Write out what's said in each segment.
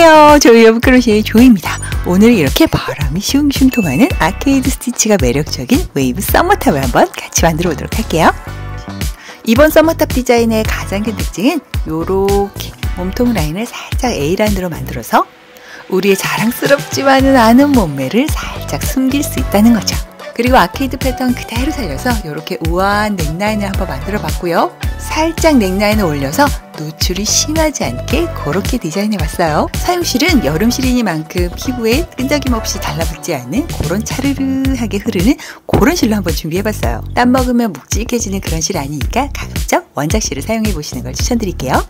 안녕하세요. 조이 오브 크로셰의 조이입니다. 오늘 이렇게 바람이 슝슝 통하는 아케이드 스티치가 매력적인 웨이브 서머탑을 한번 같이 만들어 보도록 할게요. 이번 서머탑 디자인의 가장 큰 특징은 요렇게 몸통 라인을 살짝 A라인으로 만들어서 우리의 자랑스럽지만은 않은 몸매를 살짝 숨길 수 있다는 거죠. 그리고 아케이드 패턴 그대로 살려서 이렇게 우아한 넥라인을 한번 만들어 봤고요. 살짝 넥라인을 올려서 노출이 심하지 않게 그렇게 디자인해 봤어요. 사용실은 여름실이니만큼 피부에 끈적임 없이 달라붙지 않는 그런 차르르하게 흐르는 그런 실로 한번 준비해 봤어요. 땀 먹으면 묵직해지는 그런 실 아니니까 가급적 원작실을 사용해 보시는 걸 추천드릴게요.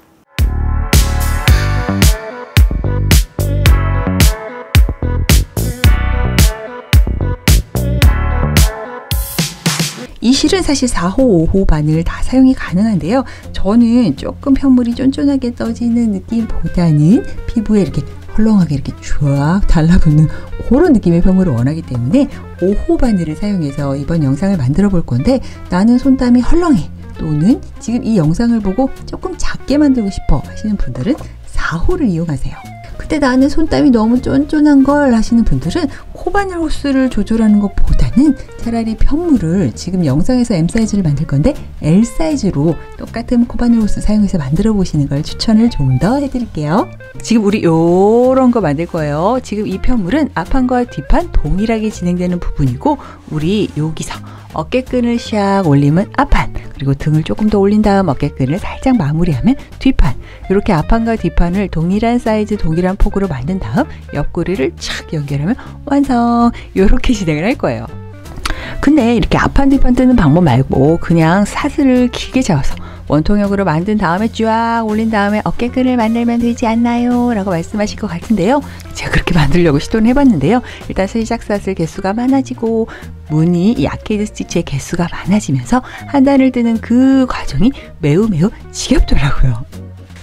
이 실은 사실 4호, 5호 바늘 다 사용이 가능한데요. 저는 조금 편물이 쫀쫀하게 떠지는 느낌보다는 피부에 이렇게 헐렁하게 이렇게 쫙 달라붙는 그런 느낌의 편물을 원하기 때문에 5호 바늘을 사용해서 이번 영상을 만들어 볼 건데, 나는 손땀이 헐렁해 또는 지금 이 영상을 보고 조금 작게 만들고 싶어 하시는 분들은 4호를 이용하세요. 그때 나는 손땀이 너무 쫀쫀한 걸 하시는 분들은 코바늘 호스를 조절하는 것보다는 차라리 편물을 지금 영상에서 M 사이즈를 만들 건데 L 사이즈로 똑같은 코바늘 호스 사용해서 만들어 보시는 걸 추천을 좀 더 해드릴게요. 지금 우리 요런 거 만들 거예요. 지금 이 편물은 앞판과 뒷판 동일하게 진행되는 부분이고, 우리 여기서 어깨끈을 샥 올리면 앞판, 그리고 등을 조금 더 올린 다음 어깨끈을 살짝 마무리하면 뒷판, 이렇게 앞판과 뒷판을 동일한 사이즈 동일한 폭으로 만든 다음 옆구리를 착 연결하면 완성. 이렇게 진행을 할 거예요. 근데 이렇게 앞판 뒷판 뜨는 방법 말고 그냥 사슬을 길게 잡아서 원통형으로 만든 다음에 쫙 올린 다음에 어깨끈을 만들면 되지 않나요? 라고 말씀하실 것 같은데요. 제가 그렇게 만들려고 시도를 해봤는데요. 일단 시작 사슬 개수가 많아지고 무늬 이 아케이드 스티치의 개수가 많아지면서 한 단을 뜨는 그 과정이 매우 지겹더라고요.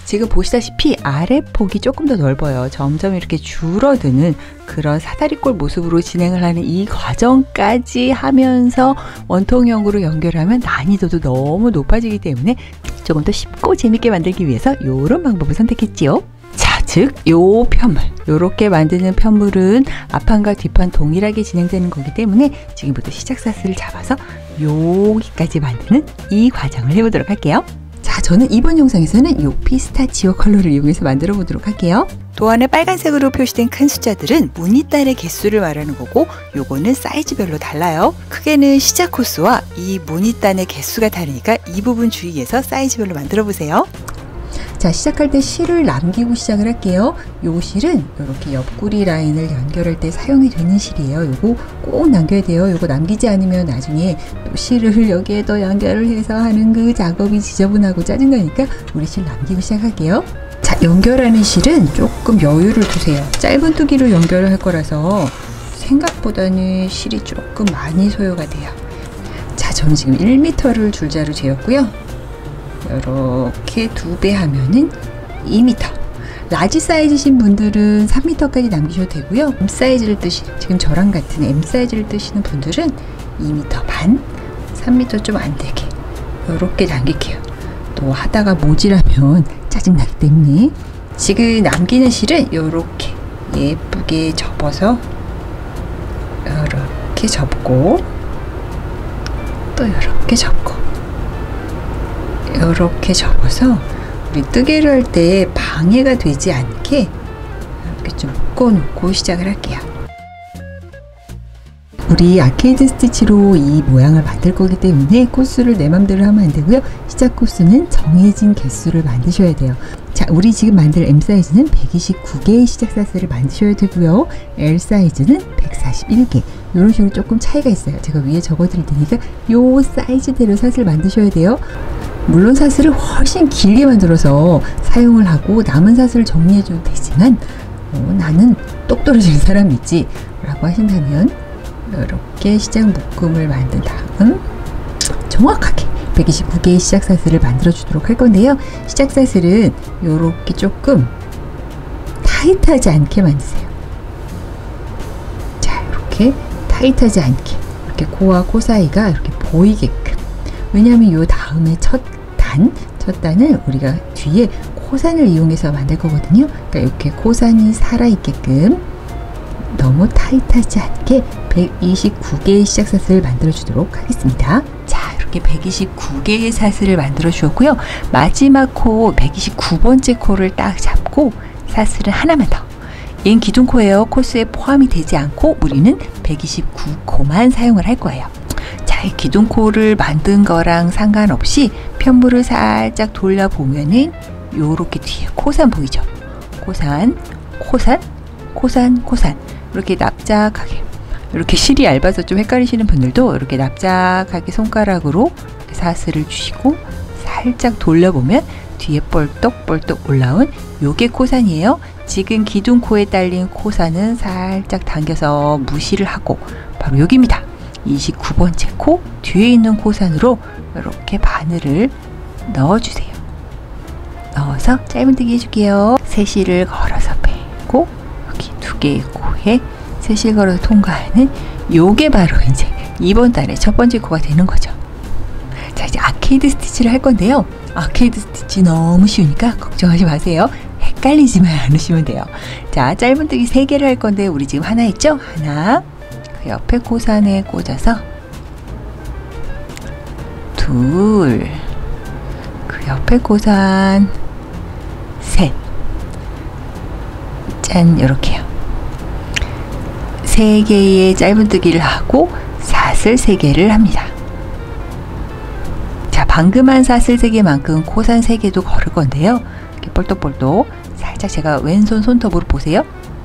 지금 보시다시피 아랫폭이 조금 더 넓어요. 점점 이렇게 줄어드는 그런 사다리꼴 모습으로 진행을 하는 이 과정까지 하면서 원통형으로 연결하면 난이도도 너무 높아지기 때문에 조금 더 쉽고 재밌게 만들기 위해서 이런 방법을 선택했지요. 자, 즉 요 편물, 요렇게 만드는 편물은 앞판과 뒷판 동일하게 진행되는 거기 때문에 지금부터 시작 사슬을 잡아서 여기까지 만드는 이 과정을 해보도록 할게요. 자, 저는 이번 영상에서는 요 피스타치오 컬러를 이용해서 만들어 보도록 할게요. 도안에 빨간색으로 표시된 큰 숫자들은 무늬단의 개수를 말하는 거고, 요거는 사이즈별로 달라요. 크게는 시작 코스와 이 무늬단의 개수가 다르니까 이 부분 주의해서 사이즈별로 만들어 보세요. 자, 시작할 때 실을 남기고 시작을 할게요. 요 실은 이렇게 옆구리 라인을 연결할 때 사용이 되는 실이에요. 요거 꼭 남겨야 돼요. 요거 남기지 않으면 나중에 또 실을 여기에 더 연결을 해서 하는 그 작업이 지저분하고 짜증나니까 우리 실 남기고 시작할게요. 자, 연결하는 실은 조금 여유를 두세요. 짧은 두기로 연결을 할 거라서 생각보다는 실이 조금 많이 소요가 돼요. 자, 저는 지금 1m를 줄자로 재었고요. 이렇게 2배 하면은 2m. 라지 사이즈신 분들은 3m까지 남기셔도 되고요. M 사이즈를 지금 저랑 같은 M 사이즈를 뜨시는 분들은 2m 반, 3m 좀 안 되게 이렇게 남길게요. 또 하다가 모질하면 짜증나기 때문에 지금 남기는 실은 이렇게 예쁘게 접어서 이렇게 접고 또 이렇게 접고 이렇게 접어서 우리 뜨개를 할 때 방해가 되지 않게 이렇게 좀 묶어놓고 시작을 할게요. 우리 아케이드 스티치로 이 모양을 만들 거기 때문에 코스를 내 맘대로 하면 안 되고요. 시작 코스는 정해진 개수를 만드셔야 돼요. 자, 우리 지금 만들 M 사이즈는 129개의 시작 사슬을 만드셔야 되고요. L 사이즈는 141개. 이런 식으로 조금 차이가 있어요. 제가 위에 적어드릴 테니까 요 사이즈대로 사슬 만드셔야 돼요. 물론 사슬을 훨씬 길게 만들어서 사용을 하고 남은 사슬을 정리해줘도 되지만 나는 똑 떨어지는 사람이지 라고 하신다면 이렇게 시작 묶음을 만든 다음 정확하게 129개의 시작 사슬을 만들어 주도록 할 건데요. 시작 사슬은 이렇게 조금 타이트하지 않게 만드세요. 자, 이렇게 타이트하지 않게 이렇게 코와 코 사이가 이렇게 보이게끔. 왜냐하면 요 다음에 첫 단은 우리가 뒤에 코산을 이용해서 만들 거거든요. 그러니까 이렇게 코산이 살아있게끔 너무 타이트하지 않게 129개의 시작사슬을 만들어 주도록 하겠습니다. 자, 이렇게 129개의 사슬을 만들어 주었고요. 마지막 코 129번째 코를 딱 잡고 사슬을 하나만 더. 얘는 기둥 코예요. 코스에 포함이 되지 않고 우리는 129코만 사용을 할 거예요. 자, 이 기둥 코를 만든 거랑 상관없이 편물을 살짝 돌려보면은 요렇게 뒤에 코산 보이죠? 코산, 코산, 코산, 코산. 이렇게 납작하게, 이렇게 실이 얇아서 좀 헷갈리시는 분들도 이렇게 납작하게 손가락으로 사슬을 주시고 살짝 돌려보면 뒤에 볼떡볼떡 올라온 요게 코산이에요. 지금 기둥코에 딸린 코산은 살짝 당겨서 무시를 하고 바로 여기입니다. 29번째 코 뒤에 있는 코산으로 이렇게 바늘을 넣어주세요. 넣어서 짧은뜨기 해줄게요. 세실을 걸어서 빼고 여기 두 개의 코에 세실 걸어서 통과하는 요게 바로 이제 이번 달에 첫 번째 코가 되는 거죠. 자, 이제 아케이드 스티치를 할 건데요. 아케이드 스티치 너무 쉬우니까 걱정하지 마세요. 헷갈리지만 않으시면 돼요. 자, 짧은뜨기 3개를 할 건데 우리 지금 하나 했죠? 하나, 그 옆에 코산에 꽂아서 둘, 그 옆에 코산 셋, 짠, 요렇게요. 3개의 짧은뜨기를 하고 사슬 3개를 합니다. 자, 방금 한 사슬 3개만큼 코산 3개도 걸을 건데요. 이렇게 볼떡볼떡 살짝 제가 왼손 손톱으로 보세요.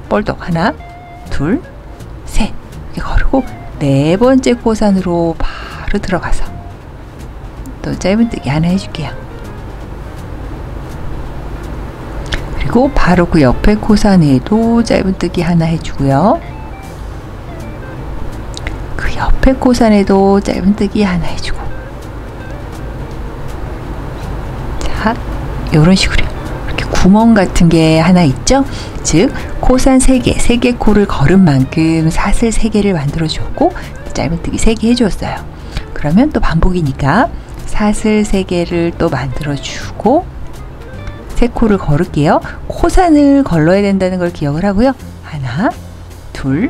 볼떡 하나, 둘, 셋 이렇게 걸고 4번째 코산으로 바로 들어가서 또 짧은뜨기 하나 해줄게요. 그리고 바로 그 옆에 코산에도 짧은뜨기 하나 해주고요. 그 옆에 코산에도 짧은뜨기 하나 해주고, 자, 이런 식으로요. 이렇게 구멍 같은 게 하나 있죠? 즉 코산 3개, 3개 코를 걸은 만큼 사슬 3개를 만들어 주었고 짧은뜨기 3개 해주었어요. 그러면 또 반복이니까 사슬 3개를 또 만들어 주고 3코를 걸을게요. 코산을 걸러야 된다는 걸 기억을 하고요. 하나, 둘,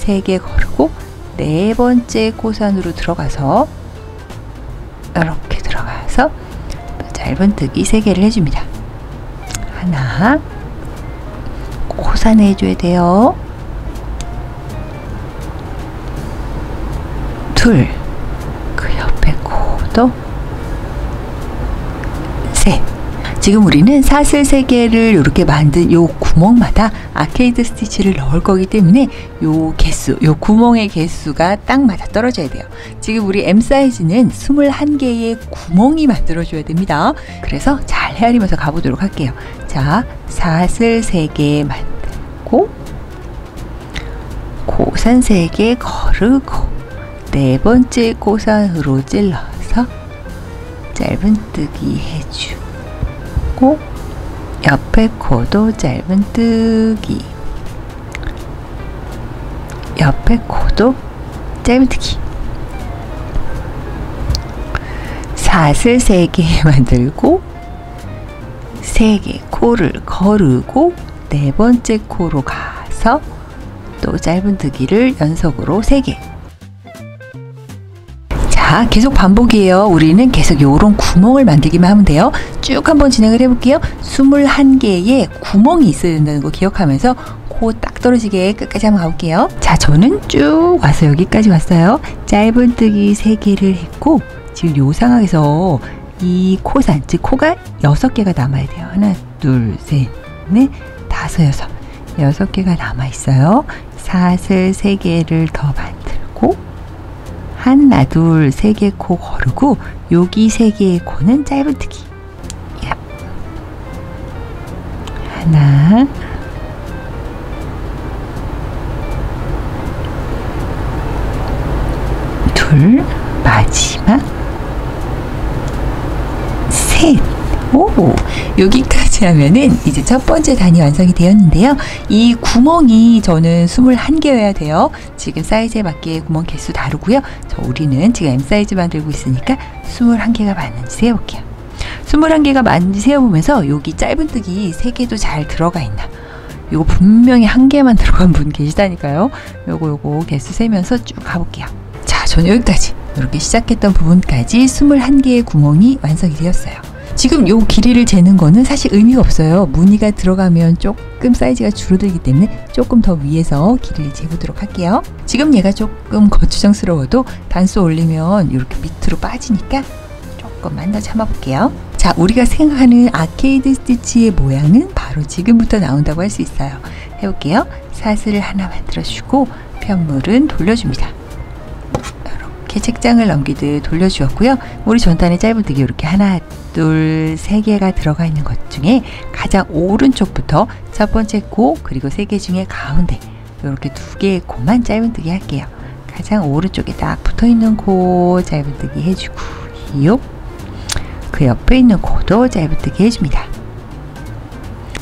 3개 걸고 4번째 코산으로 들어가서 이렇게 들어가서 짧은뜨기 3개를 해줍니다. 하나, 코산에 해줘야 돼요. 둘, 그 옆에 코도 셋. 지금 우리는 사슬 3개를 이렇게 만든 요 구멍마다 아케이드 스티치를 넣을 거기 때문에 요 개수, 요 구멍의 개수가 딱 맞아 떨어져야 돼요. 지금 우리 M 사이즈는 21개의 구멍이 만들어줘야 됩니다. 그래서 잘 헤아리면서 가보도록 할게요. 자, 사슬 3개 만들고 코산 3개 거르고 4번째 코산으로 찔러서 짧은뜨기 해주고 옆에 코도 짧은뜨기, 옆에 코도 짧은뜨기. 사슬 3개 만들고 3개 코를 거르고 4번째 코로 가서 또 짧은뜨기를 연속으로 3개. 자, 계속 반복이에요. 우리는 계속 요런 구멍을 만들기만 하면 돼요. 쭉 한번 진행을 해볼게요. 21개의 구멍이 있어야 된다는 거 기억하면서 코 딱 떨어지게 끝까지 한번 가볼게요. 자, 저는 쭉 와서 여기까지 왔어요. 짧은뜨기 3개를 했고 지금 요 상황에서 이 코산, 즉 코가 6개가 남아야 돼요. 하나, 둘, 셋, 넷, 다섯, 여섯. 6개가 남아있어요. 사슬 3개를 더 만들고 하나, 둘, 3개 코 거르고 여기 3개의 코는 짧은뜨기. 하나, 둘, 마지막 셋. 오, 여기까지 하면은 이제 첫 번째 단이 완성이 되었는데요. 이 구멍이 저는 21개여야 돼요. 지금 사이즈에 맞게 구멍 개수 다르고요. 우리는 지금 M 사이즈 만들고 있으니까 21개가 맞는지 세어볼게요. 21개가 맞는지 세어보면서 여기 짧은뜨기 3개도 잘 들어가 있나, 이거 분명히 1개만 들어간 분 계시다니까요. 요거 개수 세면서 쭉 가볼게요. 자, 저는 여기까지 이렇게 시작했던 부분까지 21개의 구멍이 완성이 되었어요. 지금 요 길이를 재는 거는 사실 의미가 없어요. 무늬가 들어가면 조금 사이즈가 줄어들기 때문에 조금 더 위에서 길이를 재보도록 할게요. 지금 얘가 조금 거추장스러워도 단수 올리면 이렇게 밑으로 빠지니까 조금만 더 참아볼게요. 자, 우리가 생각하는 아케이드 스티치의 모양은 바로 지금부터 나온다고 할 수 있어요. 해볼게요. 사슬을 하나 만들어주고 편물은 돌려줍니다. 이렇게 책장을 넘기듯 돌려주었고요. 우리 전단의 짧은뜨기 이렇게 하나, 둘, 3개가 들어가 있는 것 중에 가장 오른쪽부터 첫 번째 코, 그리고 3개 중에 가운데 이렇게 2개의 코만 짧은뜨기 할게요. 가장 오른쪽에 딱 붙어있는 코 짧은뜨기 해주고요. 그 옆에 있는 코도 짧은뜨기 해줍니다.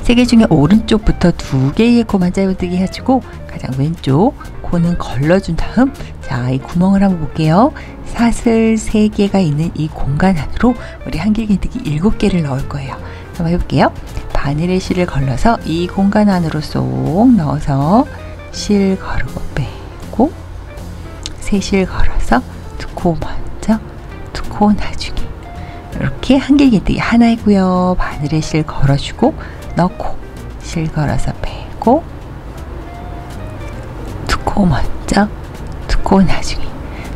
3개 중에 오른쪽부터 2개의 코만 짧은뜨기 해주고 가장 왼쪽 코는 걸러준 다음, 자, 이 구멍을 한번 볼게요. 사슬 3개가 있는 이 공간 안으로 우리 한길긴뜨기 7개를 넣을 거예요. 한번 해볼게요. 바늘에 실을 걸러서 이 공간 안으로 쏙 넣어서 실 걸고 빼고, 3실 걸어서 2코 먼저, 2코 나중에, 이렇게 한길긴뜨기 하나이고요. 바늘에 실 걸어주고 넣고 실 걸어서 빼고, 2코 먼저, 2코 나중에.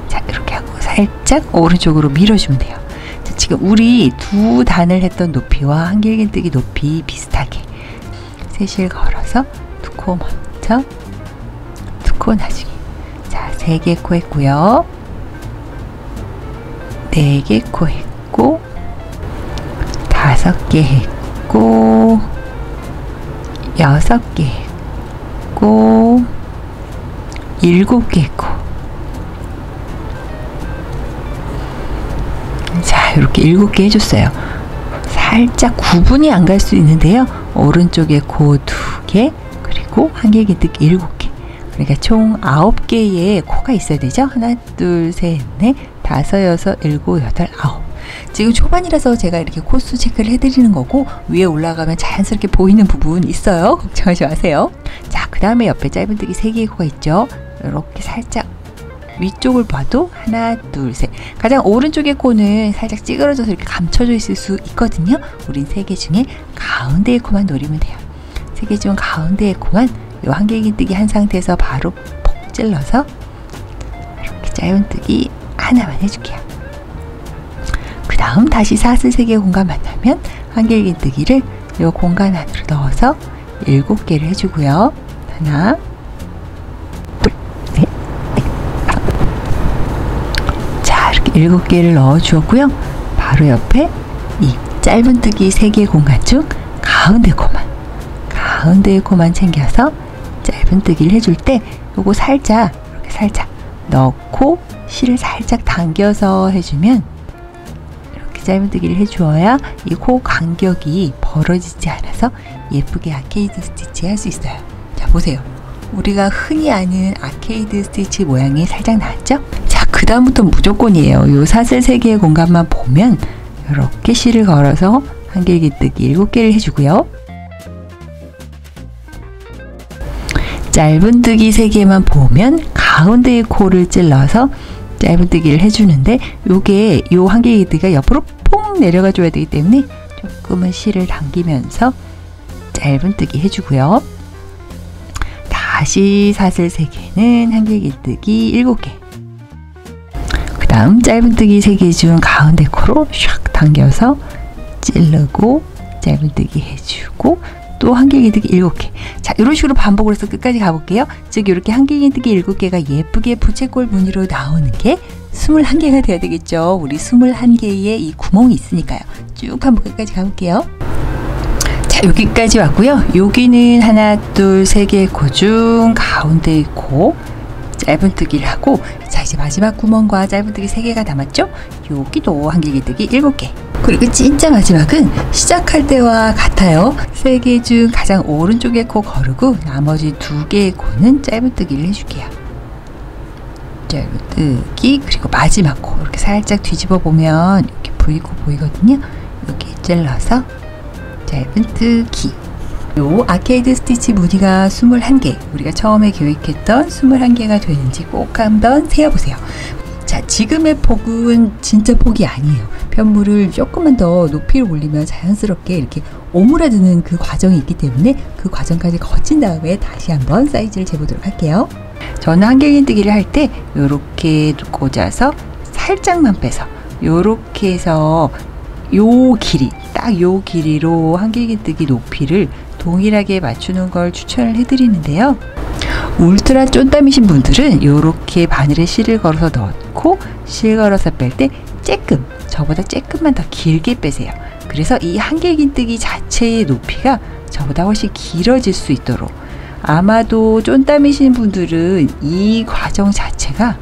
자, 이렇게 하고 살짝 오른쪽으로 밀어주면 돼요. 자, 지금 우리 2단을 했던 높이와 한길긴뜨기 높이 비슷하게 3실 걸어서 2코 먼저, 2코 나중에. 자, 3개 코 했고요. 4개 코 했고, 5개 했고, 6개 했고, 7개 했고. 자, 이렇게 7개 해줬어요. 살짝 구분이 안 갈 수 있는데요. 오른쪽에 코 2개, 그리고 한길긴뜨기 7개. 그러니까 총 9개의 코가 있어야 되죠. 하나, 둘, 셋, 넷, 5, 6, 7, 8, 9. 지금 초반이라서 제가 이렇게 코수 체크를 해드리는 거고, 위에 올라가면 자연스럽게 보이는 부분 있어요. 걱정하지 마세요. 자, 그 다음에 옆에 짧은뜨기 3개의 코가 있죠. 이렇게 살짝 위쪽을 봐도 하나, 둘, 셋. 가장 오른쪽의 코는 살짝 찌그러져서 이렇게 감춰져 있을 수 있거든요. 우린 3개 중에 가운데의 코만 노리면 돼요. 3개 중 가운데의 코만 요 한길긴뜨기 한 상태에서 바로 폭 찔러서 이렇게 짧은뜨기 하나만 해줄게요. 그 다음 다시 사슬 3개 공간 만나면 한길긴뜨기를 요 공간 안으로 넣어서 7개를 해주고요. 하나, 둘, 셋, 넷, 다섯. 자, 이렇게 7개를 넣어 주었고요. 바로 옆에 이 짧은뜨기 3개 공간 중 가운데의 코만 챙겨서 짧은뜨기를 해줄 때 요거 살짝, 이렇게 살짝 넣고 실을 살짝 당겨서 해주면, 이렇게 짧은뜨기를 해주어야 이 코 간격이 벌어지지 않아서 예쁘게 아케이드 스티치 할 수 있어요. 자, 보세요. 우리가 흔히 아는 아케이드 스티치 모양이 살짝 나왔죠? 자, 그 다음부터 무조건이에요. 요 사슬 3개의 공간만 보면 이렇게 실을 걸어서 한길긴뜨기 7개를 해주고요. 짧은뜨기 3개만 보면 가운데의 코를 찔러서 짧은뜨기를 해주는데, 요게 요 한길긴뜨기가 옆으로 퐁 내려가 줘야 되기 때문에 조금은 실을 당기면서 짧은뜨기 해주고요. 다시 사슬 3개는 한길긴뜨기 7개. 그 다음 짧은뜨기 3개 중 가운데 코로 샥 당겨서 찌르고 짧은뜨기 해주고, 또 한길긴뜨기 7개. 자, 이런 식으로 반복을 해서 끝까지 가볼게요. 즉 이렇게 한길긴뜨기 7개가 예쁘게 부채꼴 무늬로 나오는 게 21개가 돼야 되겠죠. 우리 21개의 이 구멍이 있으니까요. 쭉 한번 끝까지 가볼게요. 자, 여기까지 왔고요. 여기는 하나, 둘, 3개의 코 중 가운데의 코 짧은뜨기를 하고, 자, 이제 마지막 구멍과 짧은뜨기 3개가 남았죠. 여기도 한길긴뜨기 7개. 그리고 진짜 마지막은 시작할 때와 같아요. 3개 중 가장 오른쪽에 코 거르고 나머지 2개의 코는 짧은뜨기를 해줄게요. 짧은뜨기, 그리고 마지막 코 이렇게 살짝 뒤집어 보면 이렇게 V코 보이거든요. 여기 앞질러서 짧은뜨기. 요 아케이드 스티치 무늬가 21개, 우리가 처음에 계획했던 21개가 되는지 꼭 한번 세어보세요. 자, 지금의 폭은 진짜 폭이 아니에요. 편물을 조금만 더 높이를 올리면 자연스럽게 이렇게 오므라드는 그 과정이 있기 때문에 그 과정까지 거친 다음에 다시 한번 사이즈를 재보도록 할게요. 저는 한길긴뜨기를 할 때 요렇게 꽂아서 살짝만 빼서 요렇게 해서 요 길이, 딱 요 길이로 한길긴뜨기 높이를 동일하게 맞추는 걸 추천을 해드리는데요. 울트라 쫀땀이신 분들은 요렇게 바늘에 실을 걸어서 넣고 실 걸어서 뺄 때 쬐끔, 저보다 쬐끔만 더 길게 빼세요. 그래서 이 한길긴뜨기 자체의 높이가 저보다 훨씬 길어질 수 있도록. 아마도 쫀땀이신 분들은 이 과정 자체가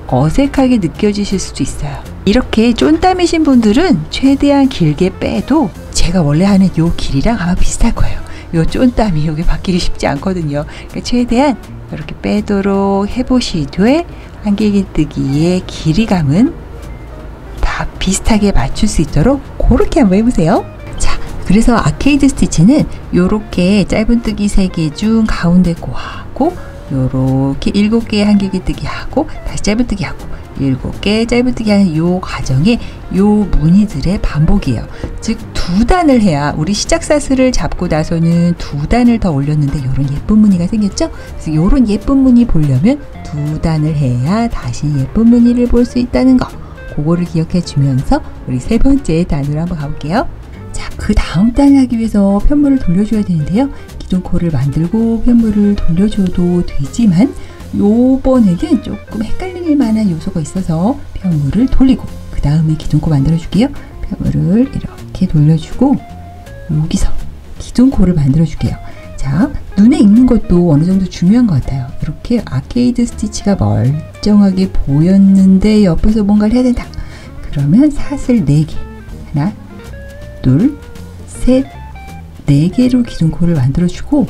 어색하게 느껴지실 수도 있어요. 이렇게 쫀땀이신 분들은 최대한 길게 빼도 제가 원래 하는 요 길이랑 아마 비슷할 거예요. 요 쫀땀이 여기 바뀌기 쉽지 않거든요. 그러니까 최대한 이렇게 빼도록 해보시되 한길긴뜨기의 길이감은 다 비슷하게 맞출 수 있도록 그렇게 한번 해보세요. 자, 그래서 아케이드 스티치는 요렇게 짧은뜨기 3개 중 가운데 거 하고 요렇게 7개의 한길긴뜨기 하고 다시 짧은뜨기 하고 7개 짧은뜨기 하는 요 과정에 요 무늬들의 반복이에요. 즉 2단을 해야, 우리 시작사슬을 잡고 나서는 2단을 더 올렸는데 요런 예쁜 무늬가 생겼죠? 그래서 요런 예쁜 무늬 보려면 2단을 해야 다시 예쁜 무늬를 볼 수 있다는 거, 그거를 기억해 주면서 우리 세 번째 단으로 한번 가볼게요. 자, 그 다음 단을 하기 위해서 편물을 돌려줘야 되는데요. 기둥코를 만들고 편물을 돌려줘도 되지만 요번에는 조금 헷갈릴 만한 요소가 있어서 편물을 돌리고 그 다음에 기둥코 만들어 줄게요. 편물을 이렇게 돌려주고 여기서 기둥코를 만들어 줄게요. 자, 눈에 익는 것도 어느 정도 중요한 것 같아요. 이렇게 아케이드 스티치가 멀쩡하게 보였는데 옆에서 뭔가를 해야 된다. 그러면 사슬 4개, 하나, 둘, 셋, 4개로 기둥코를 만들어 주고,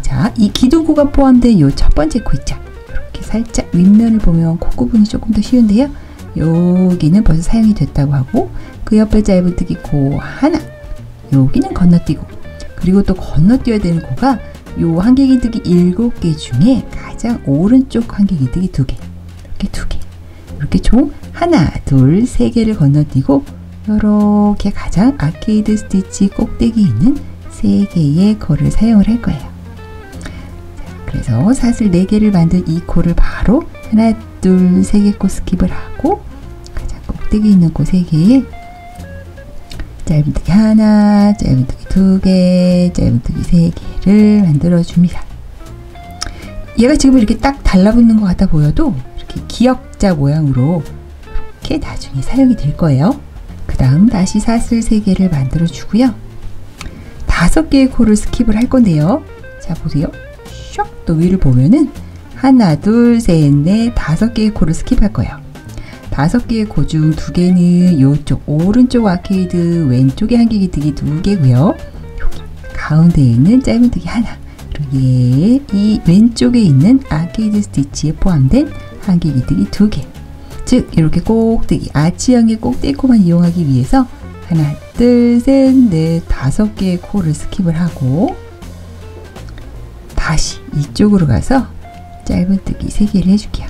자, 이 기둥코가 포함된 요 첫 번째 코 있죠? 이렇게 살짝 윗면을 보면 코 구분이 조금 더 쉬운데요. 여기는 벌써 사용이 됐다고 하고, 그 옆에 짧은뜨기 코 하나, 여기는 건너뛰고, 그리고 또 건너뛰어야 되는 코가 요 한길긴뜨기 7개 중에 가장 오른쪽 한길긴뜨기 2개, 이렇게 2개, 이렇게 총 하나, 둘, 3개를 건너뛰고 이렇게 가장 아케이드 스티치 꼭대기 있는 3개의 코를 사용을 할 거예요. 자, 그래서 사슬 4개를 만든 이 코를 바로 하나, 둘, 3개 코 스킵을 하고 가장 꼭대기 있는 코 3개에 짧은뜨기 하나, 짧은뜨기 2개, 짧은뜨기 3개를 만들어 줍니다. 얘가 지금 이렇게 딱 달라붙는 것 같아 보여도 이렇게 기역자 모양으로 이렇게 나중에 사용이 될 거예요. 그 다음 다시 사슬 3개를 만들어 주고요. 5개의 코를 스킵을 할 건데요. 자, 보세요. 슉 또 위를 보면은 하나, 둘, 셋, 넷, 5개의 코를 스킵할 거예요. 5개의 코 중 2개는 요쪽 오른쪽 아케이드 왼쪽에 한길긴뜨기 2개고요. 여기 가운데에 있는 짧은뜨기 하나, 그리고 이 왼쪽에 있는 아케이드 스티치에 포함된 한길긴뜨기 2개. 즉 이렇게 꼭대기 아치형의 꼭대기 코만 이용하기 위해서 하나, 둘, 셋, 넷, 5개의 코를 스킵을 하고 다시 이쪽으로 가서 짧은뜨기 3개를 해줄게요.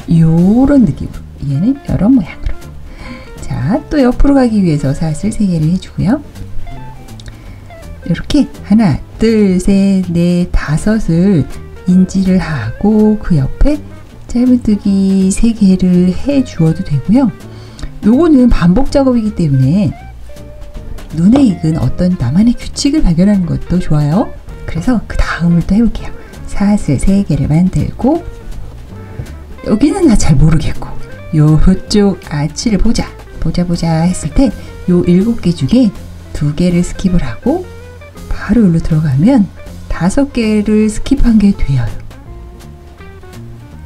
요런 느낌으로, 얘는 이런 모양으로. 자, 또 옆으로 가기 위해서 사슬 3개를 해주고요. 이렇게 하나, 둘, 셋, 넷, 5을 인지를 하고 그 옆에 짧은뜨기 3개를 해 주어도 되고요. 요거는 반복 작업이기 때문에 눈에 익은 어떤 나만의 규칙을 발견하는 것도 좋아요. 그래서 그 다음을 또 해볼게요. 사슬 3개를 만들고 여기는 나 잘 모르겠고 요쪽 아치를 보자 했을 때 요 7개 중에 2개를 스킵을 하고 바로 여기로 들어가면 5개를 스킵한 게 돼요.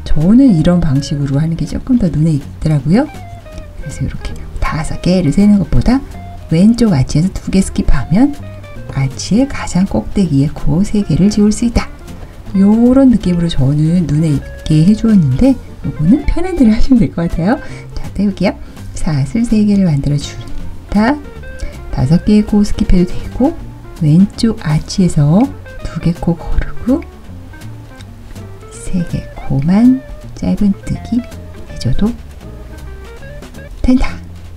저는 이런 방식으로 하는 게 조금 더 눈에 익더라고요. 그래서 이렇게 5개를 세는 것보다 왼쪽 아치에서 2개 스킵하면 아치의 가장 꼭대기에 코 3개를 지울 수 있다. 요런 느낌으로 저는 눈에 익게 해주었는데 요거는 편한 대로 하시면 될 것 같아요. 자, 떼볼게요. 사슬 3개를 만들어 준다. 5개의 코 스킵해도 되고, 왼쪽 아치에서 2개 코 거르고 3개 코만 짧은뜨기 해줘도 된다.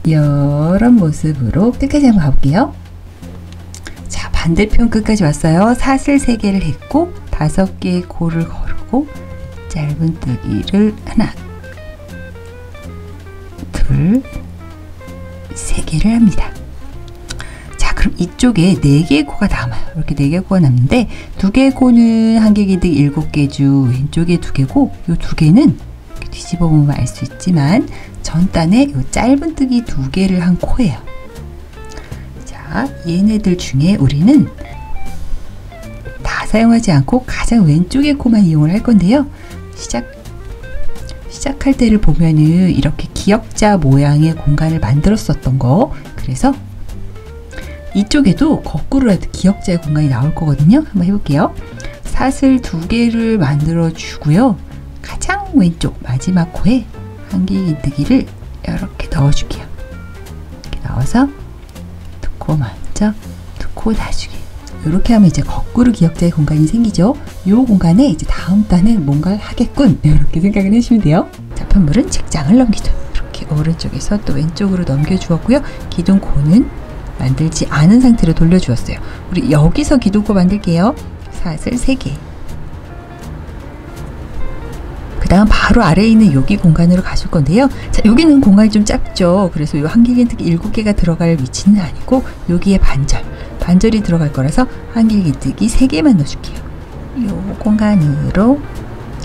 이런 모습으로 끝까지 한번 가볼게요. 자, 반대편 끝까지 왔어요. 사슬 3개를 했고 5개의 코를 거르고 짧은뜨기를 하나, 둘, 3개를 합니다. 자, 그럼 이쪽에 4개의 코가 남아요. 이렇게 4개의 코가 남는데 2개의 코는 한길긴뜨기 7개 중 왼쪽에 2개고 이 2개는 뒤집어 보면 알 수 있지만 전단에 이 짧은뜨기 2개를 한 코예요. 자, 얘네들 중에 우리는 다 사용하지 않고 가장 왼쪽의 코만 이용을 할 건데요. 시작할 때를 보면은 이렇게 기역자 모양의 공간을 만들었었던 거, 그래서 이쪽에도 거꾸로 해도 기역자의 공간이 나올 거거든요. 한번 해볼게요. 사슬 2개를 만들어 주고요. 가장 왼쪽 마지막 코에 한길긴뜨기를 이렇게 넣어줄게요. 이렇게 넣어서 2코 먼저, 2코 나중에. 이렇게 하면 이제 거꾸로 기역자의 공간이 생기죠. 이 공간에 이제 다음 단은 뭔가를 하겠군, 이렇게 생각을 해주시면 돼요. 자, 편물은 책장을 넘기죠. 이렇게 오른쪽에서 또 왼쪽으로 넘겨주었고요. 기둥코는 만들지 않은 상태로 돌려주었어요. 우리 여기서 기둥코 만들게요. 사슬 3개. 그 다음 바로 아래에 있는 여기 공간으로 가실 건데요. 자, 여기는 공간이 좀 작죠. 그래서 이 한길긴뜨기 7개가 들어갈 위치는 아니고 여기에 반절이 들어갈 거라서 한길긴뜨기 3개만 넣어줄게요. 이 공간으로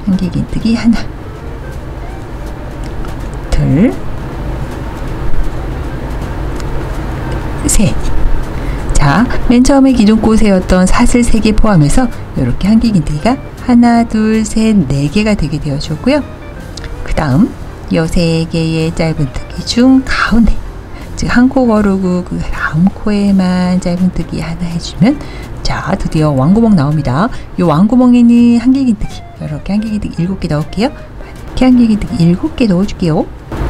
한길긴뜨기 하나, 둘, 셋. 자, 맨 처음에 기둥코 세웠던 사슬 3개 포함해서 이렇게 한길긴뜨기가 하나, 둘, 셋, 4개가 되게 되어 주었고요. 그 다음 이 3개의 짧은뜨기 중 가운데, 즉 한 코 거르고 그 다음 코에만 짧은뜨기 하나 해주면, 자, 드디어 왕구멍 나옵니다. 이 왕구멍에는 한길긴뜨기, 이렇게 한길긴뜨기 7개 넣을게요. 이렇게 한길긴뜨기 7개 넣어줄게요.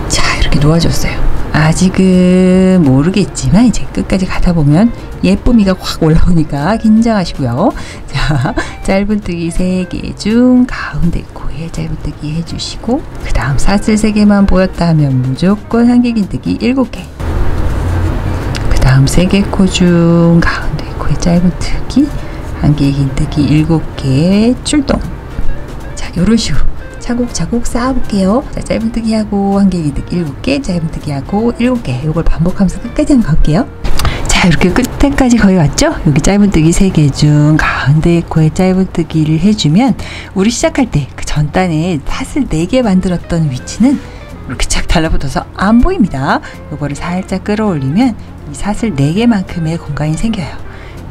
자, 이렇게 놓아줬어요. 아직은 모르겠지만 이제 끝까지 가다 보면 예쁨이가 확 올라오니까 긴장하시고요. 자, 짧은뜨기 3개 중 가운데 코에 짧은뜨기 해주시고, 그 다음 사슬 3개만 보였다 하면 무조건 한길긴뜨기 7개. 그 다음 3개 코 중 가운데 코에 짧은뜨기, 한길긴뜨기 7개 출동. 자, 요런 식으로 차곡차곡 쌓아볼게요. 자, 짧은뜨기하고 한길긴뜨기 7개, 짧은뜨기하고 7개. 이걸 반복하면서 끝까지 한번 가볼게요. 자, 이렇게 끝에까지 거의 왔죠? 여기 짧은뜨기 3개 중 가운데 코에 짧은뜨기를 해주면 우리 시작할 때 그 전단에 사슬 4개 만들었던 위치는 이렇게 쫙 달라붙어서 안 보입니다. 이거를 살짝 끌어올리면 이 사슬 4개만큼의 공간이 생겨요.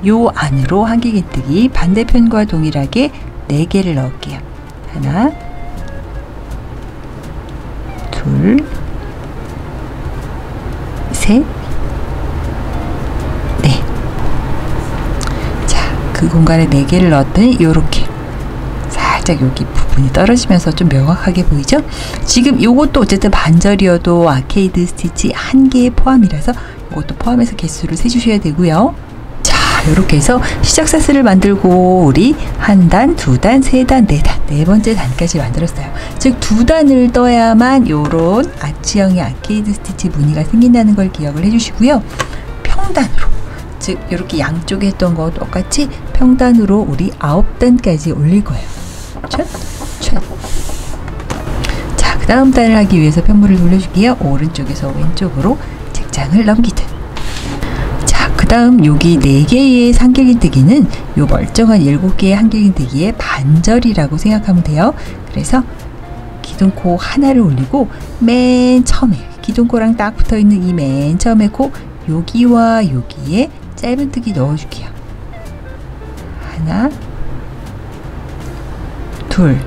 요 안으로 한길긴뜨기 반대편과 동일하게 4개를 넣을게요. 하나, 둘, 셋, 넷. 자, 그 공간에 4개를 넣었더니 요렇게 살짝 여기 부분이 떨어지면서 좀 명확하게 보이죠? 지금 요것도 어쨌든 반절이어도 아케이드 스티치 1개 포함이라서 이것도 포함해서 개수를 세주셔야 되고요. 자, 이렇게 해서 시작 사슬을 만들고 우리 1단, 2단, 3단, 4단, 4번째 단까지 만들었어요. 즉 2단을 떠야만 요런 아치형의 아케이드 스티치 무늬가 생긴다는 걸 기억을 해주시고요. 평단으로, 즉 이렇게 양쪽에 했던 거 똑같이 평단으로 우리 9단까지 올릴 거예요. 첫. 자, 그 다음 단을 하기 위해서 편물을 돌려줄게요. 오른쪽에서 왼쪽으로 책장을 넘기듯. 자, 그 다음 여기 4개의 한길긴뜨기는 요 멀쩡한 7개의 한길긴뜨기의 반절이라고 생각하면 돼요. 그래서 기둥코 하나를 올리고 맨 처음에 기둥코랑 딱 붙어있는 이 맨 처음에 코 여기와 여기에 짧은뜨기 넣어줄게요. 하나, 둘.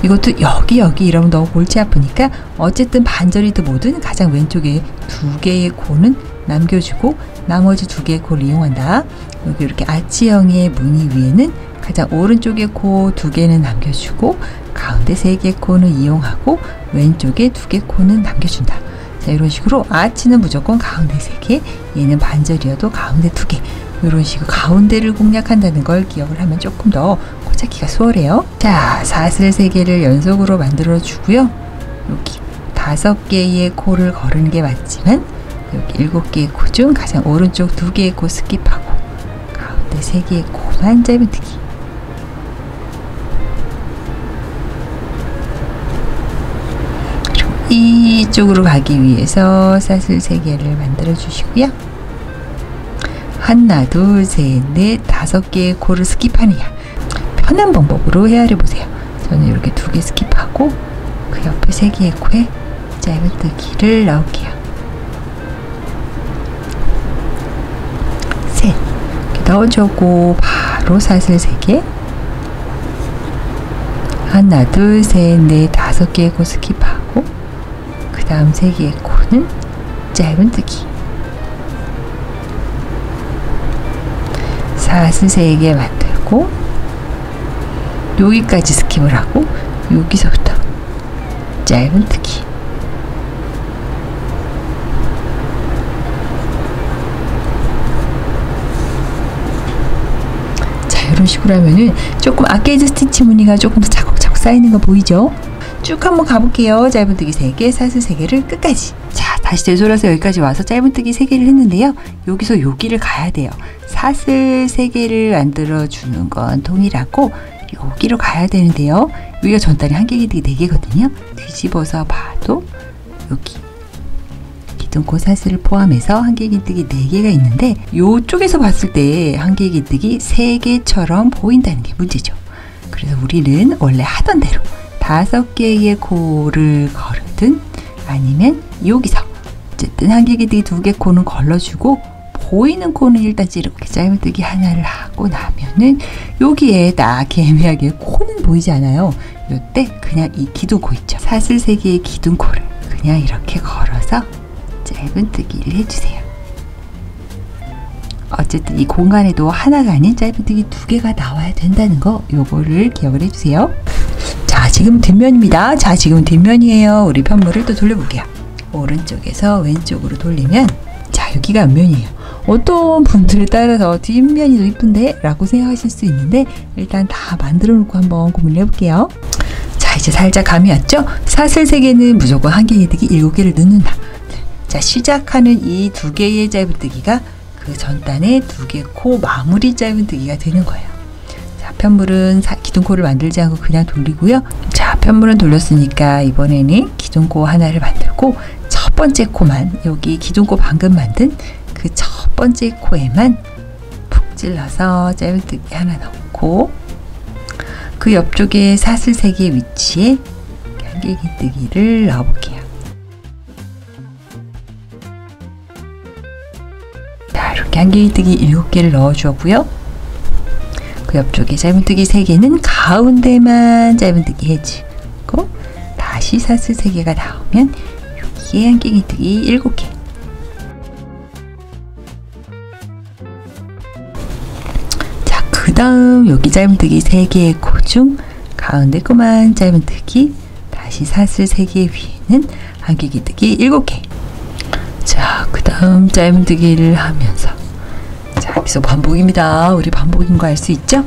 이것도 여기 이러면 너무 골치 아프니까 어쨌든 반절이든 뭐든 가장 왼쪽에 2개의 코는 남겨주고 나머지 2개의 코를 이용한다. 여기 이렇게 아치형의 무늬 위에는 가장 오른쪽의 코 2개는 남겨주고 가운데 3개의 코는 이용하고 왼쪽에 2개 코는 남겨준다. 자, 이런 식으로 아치는 무조건 가운데 3개, 얘는 반절이어도 가운데 2개, 이런 식으로 가운데를 공략한다는 걸 기억을 하면 조금 더 코 찾기가 수월해요. 자, 사슬 3개를 연속으로 만들어 주고요. 여기 5개의 코를 거르는 게 맞지만 여기 7개의 코 중 가장 오른쪽 2개의 코 스킵하고 가운데 3개의 코만 짧은뜨기. 그리고 이쪽으로 가기 위해서 사슬 3개를 만들어 주시고요. 하나, 둘, 셋, 넷, 5개의 코를 스킵하느냐, 편한 방법으로 헤아려 보세요. 저는 이렇게 2개 스킵하고 그 옆에 3개의 코에 짧은뜨기를 넣을게요. 셋, 이렇게 넣어주고 바로 사슬 3개. 하나, 둘, 셋, 넷, 5개의 코 스킵하고 그 다음 3개의 코는 짧은뜨기. 사슬 3개 만들고 여기까지 스킵을 하고 여기서부터 짧은뜨기. 자, 이런 식으로 하면은 조금 아케이드 스티치 무늬가 조금 더 차곡차곡 쌓이는 거 보이죠? 쭉 한번 가볼게요. 짧은뜨기 3개, 사슬 3개를 끝까지. 자, 다시 되돌아서 여기까지 와서 짧은뜨기 3개를 했는데요. 여기서 여기를 가야 돼요. 사슬 3개를 만들어 주는 건 동일하고 여기로 가야 되는데요. 여기가 전단이 한길기뜨기 4개거든요. 뒤집어서 봐도 여기 기둥코 사슬을 포함해서 한길기뜨기 4개가 있는데 이쪽에서 봤을 때 한길기뜨기 3개처럼 보인다는 게 문제죠. 그래서 우리는 원래 하던 대로 5개의 코를 거르든 아니면 여기서 어쨌든 한길기뜨기 2개 코는 걸러주고 보이는 코는 일단 찌르고 짧은뜨기 하나를 하고 나면은 여기에 딱 애매하게 코는 보이지 않아요. 이때 그냥 이 기둥코 있죠. 사슬 3개의 기둥코를 그냥 이렇게 걸어서 짧은뜨기를 해주세요. 어쨌든 이 공간에도 하나가 아닌 짧은뜨기 2개가 나와야 된다는 거 요거를 기억을 해주세요. 자, 지금 뒷면입니다. 자, 지금 뒷면이에요. 우리 편물을 또 돌려볼게요. 오른쪽에서 왼쪽으로 돌리면 자, 여기가 앞면이에요. 어떤 분들에 따라서 뒷면이 더 이쁜데? 라고 생각하실 수 있는데 일단 다 만들어 놓고 한번 고민을 해볼게요. 자, 이제 살짝 감이 왔죠? 사슬 3개는 무조건 한길기뜨기 7개를 넣는다. 자, 시작하는 이 2개의 짧은뜨기가 그 전단의 2개 코 마무리 짧은뜨기가 되는 거예요. 자, 편물은 기둥코를 만들지 않고 그냥 돌리고요. 자, 편물은 돌렸으니까 이번에는 기둥코 하나를 만들고 첫 번째 코만, 여기 기둥코 방금 만든 그 첫 번째 코에만 푹 찔러서 짧은뜨기 하나 넣고 그 옆쪽에 사슬 3개 위치에 한길기뜨기를 넣어볼게요. 자, 이렇게 한길기뜨기 7개를 넣어주었고요. 그 옆쪽에 짧은뜨기 3개는 가운데만 짧은뜨기 해주고 다시 사슬 3개가 나오면 여기에 한길기뜨기 7개. 그 다음 여기 짧은뜨기 3개의 코 중 가운데 코만 짧은뜨기, 다시 사슬 3개 위에는 한길기뜨기 7개. 자, 그 다음 짧은뜨기를 하면서 자, 계속 반복입니다. 우리 반복인 거 알 수 있죠?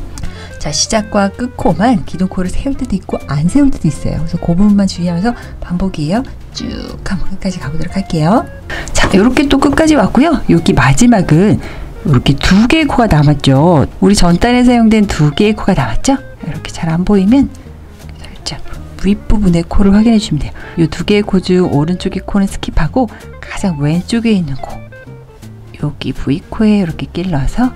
자, 시작과 끝코만 기둥코를 세울 때도 있고 안 세울 때도 있어요. 그래서 그 부분만 주의하면서 반복이에요. 쭉 한번 끝까지 가보도록 할게요. 자, 이렇게 또 끝까지 왔고요. 여기 마지막은 이렇게 2개의 코가 남았죠. 우리 전단에 사용된 2개의 코가 남았죠. 이렇게 잘 안 보이면 살짝 윗부분의 코를 확인해 주시면 돼요. 이 2개의 코 중 오른쪽의 코는 스킵하고 가장 왼쪽에 있는 코, 여기 V코에 이렇게 낄러서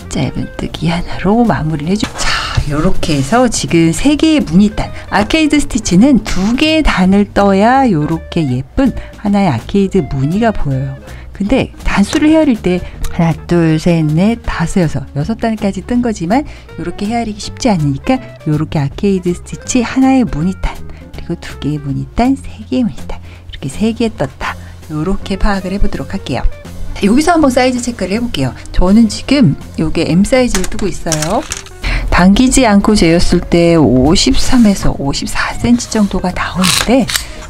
짧은뜨기 하나로 마무리를 해주죠. 자, 이렇게 해서 지금 3개의 무늬 단, 아케이드 스티치는 2개의 단을 떠야 이렇게 예쁜 하나의 아케이드 무늬가 보여요. 근데 단수를 헤아릴 때 하나, 둘, 셋, 넷, 다섯, 여섯, 6단까지 뜬 거지만 이렇게 헤아리기 쉽지 않으니까 이렇게 아케이드 스티치 하나의 무늬단, 그리고 2개의 무늬단, 3개의 무늬단, 이렇게 3개 떴다. 이렇게 파악을 해보도록 할게요. 여기서 한번 사이즈 체크를 해볼게요. 저는 지금 요게 M 사이즈를 뜨고 있어요. 당기지 않고 재었을 때 53에서 54cm 정도가 나오는데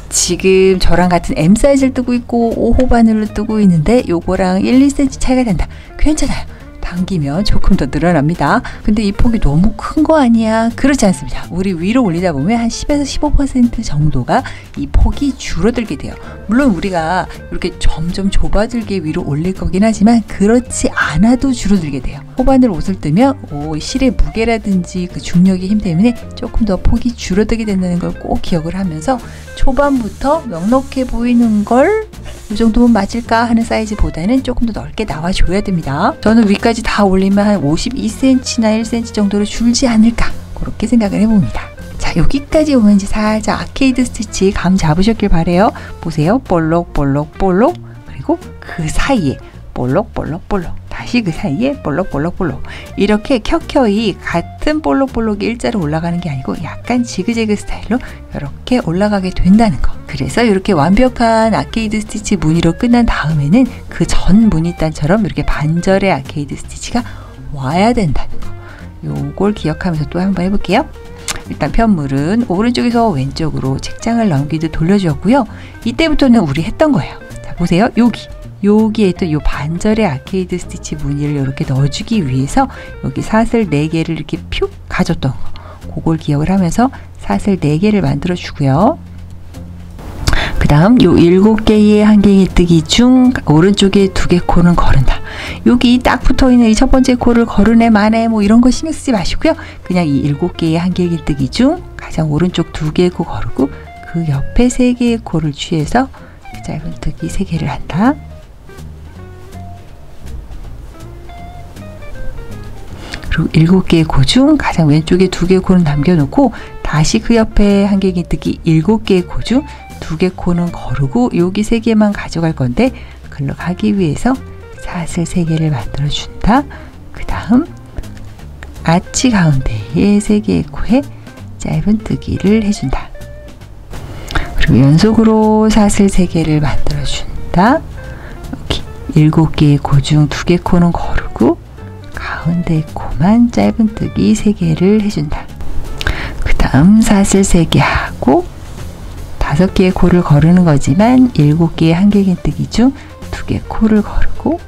지금 저랑 같은 M 사이즈를 뜨고 있고 5호 바늘로 뜨고 있는데 요거랑 1, 2cm 차이가 난다. 괜찮아요. 당기면 조금 더 늘어납니다. 근데 이 폭이 너무 큰 거 아니야? 그렇지 않습니다. 우리 위로 올리다 보면 한 10에서 15% 정도가 이 폭이 줄어들게 돼요. 물론 우리가 이렇게 점점 좁아들게 위로 올릴 거긴 하지만 그렇지 않아도 줄어들게 돼요. 호반을 옷을 뜨면 실의 무게라든지 그 중력의 힘 때문에 조금 더 폭이 줄어들게 된다는 걸 꼭 기억을 하면서 초반부터 넉넉해 보이는 걸 이 정도면 맞을까 하는 사이즈보다는 조금 더 넓게 나와줘야 됩니다. 저는 위까지 다 올리면 한 52cm나 1cm 정도로 줄지 않을까 그렇게 생각을 해봅니다. 자, 여기까지 오면 이제 살짝 아케이드 스티치 감 잡으셨길 바래요. 보세요. 볼록볼록볼록 그리고 그 사이에 볼록볼록볼록 다시 그 사이에 볼록볼록볼록 이렇게 켜켜이 같은 볼록볼록이 일자로 올라가는 게 아니고 약간 지그재그 스타일로 이렇게 올라가게 된다는 거. 그래서 이렇게 완벽한 아케이드 스티치 무늬로 끝난 다음에는 그 전 무늬단처럼 이렇게 반절의 아케이드 스티치가 와야 된다는 거. 요걸 기억하면서 또 한번 해볼게요. 일단 편물은 오른쪽에서 왼쪽으로 책장을 넘기듯 돌려주었고요. 이때부터는 우리 했던 거예요. 자, 보세요. 여기에 또 요 반절의 아케이드 스티치 무늬를 이렇게 넣어주기 위해서 여기 사슬 4개를 이렇게 푹 가졌던 거. 그걸 기억을 하면서 사슬 4개를 만들어 주고요. 그 다음 요 7개의 한길뜨기 중 오른쪽에 2개 코는 거른다. 여기 딱 붙어있는 이 첫 번째 코를 거르네 마네 뭐 이런 거 신경 쓰지 마시고요. 그냥 이 7개의 한길뜨기 중 가장 오른쪽 2개의 코 거르고 그 옆에 3개의 코를 취해서 짧은뜨기 3개를 한다. 그리고 7개의 코 중 가장 왼쪽에 2개의 코는 남겨놓고 다시 그 옆에 한길뜨기 7개의 코 중 2개 코는 거르고 여기 3개만 가져갈 건데 글로 가기 위해서 사슬 3개를 만들어 준다. 그 다음 아치 가운데에 3개의 코에 짧은뜨기를 해준다. 그리고 연속으로 사슬 3개를 만들어 준다. 여기 7개의 코 중 2개 코는 거르고 가운데 코만 짧은뜨기 3개를 해준다. 그 다음 사슬 3개 하고 5개의 코를 거르는 거지만 7개의 한길긴뜨기 중 2개 코를 거르고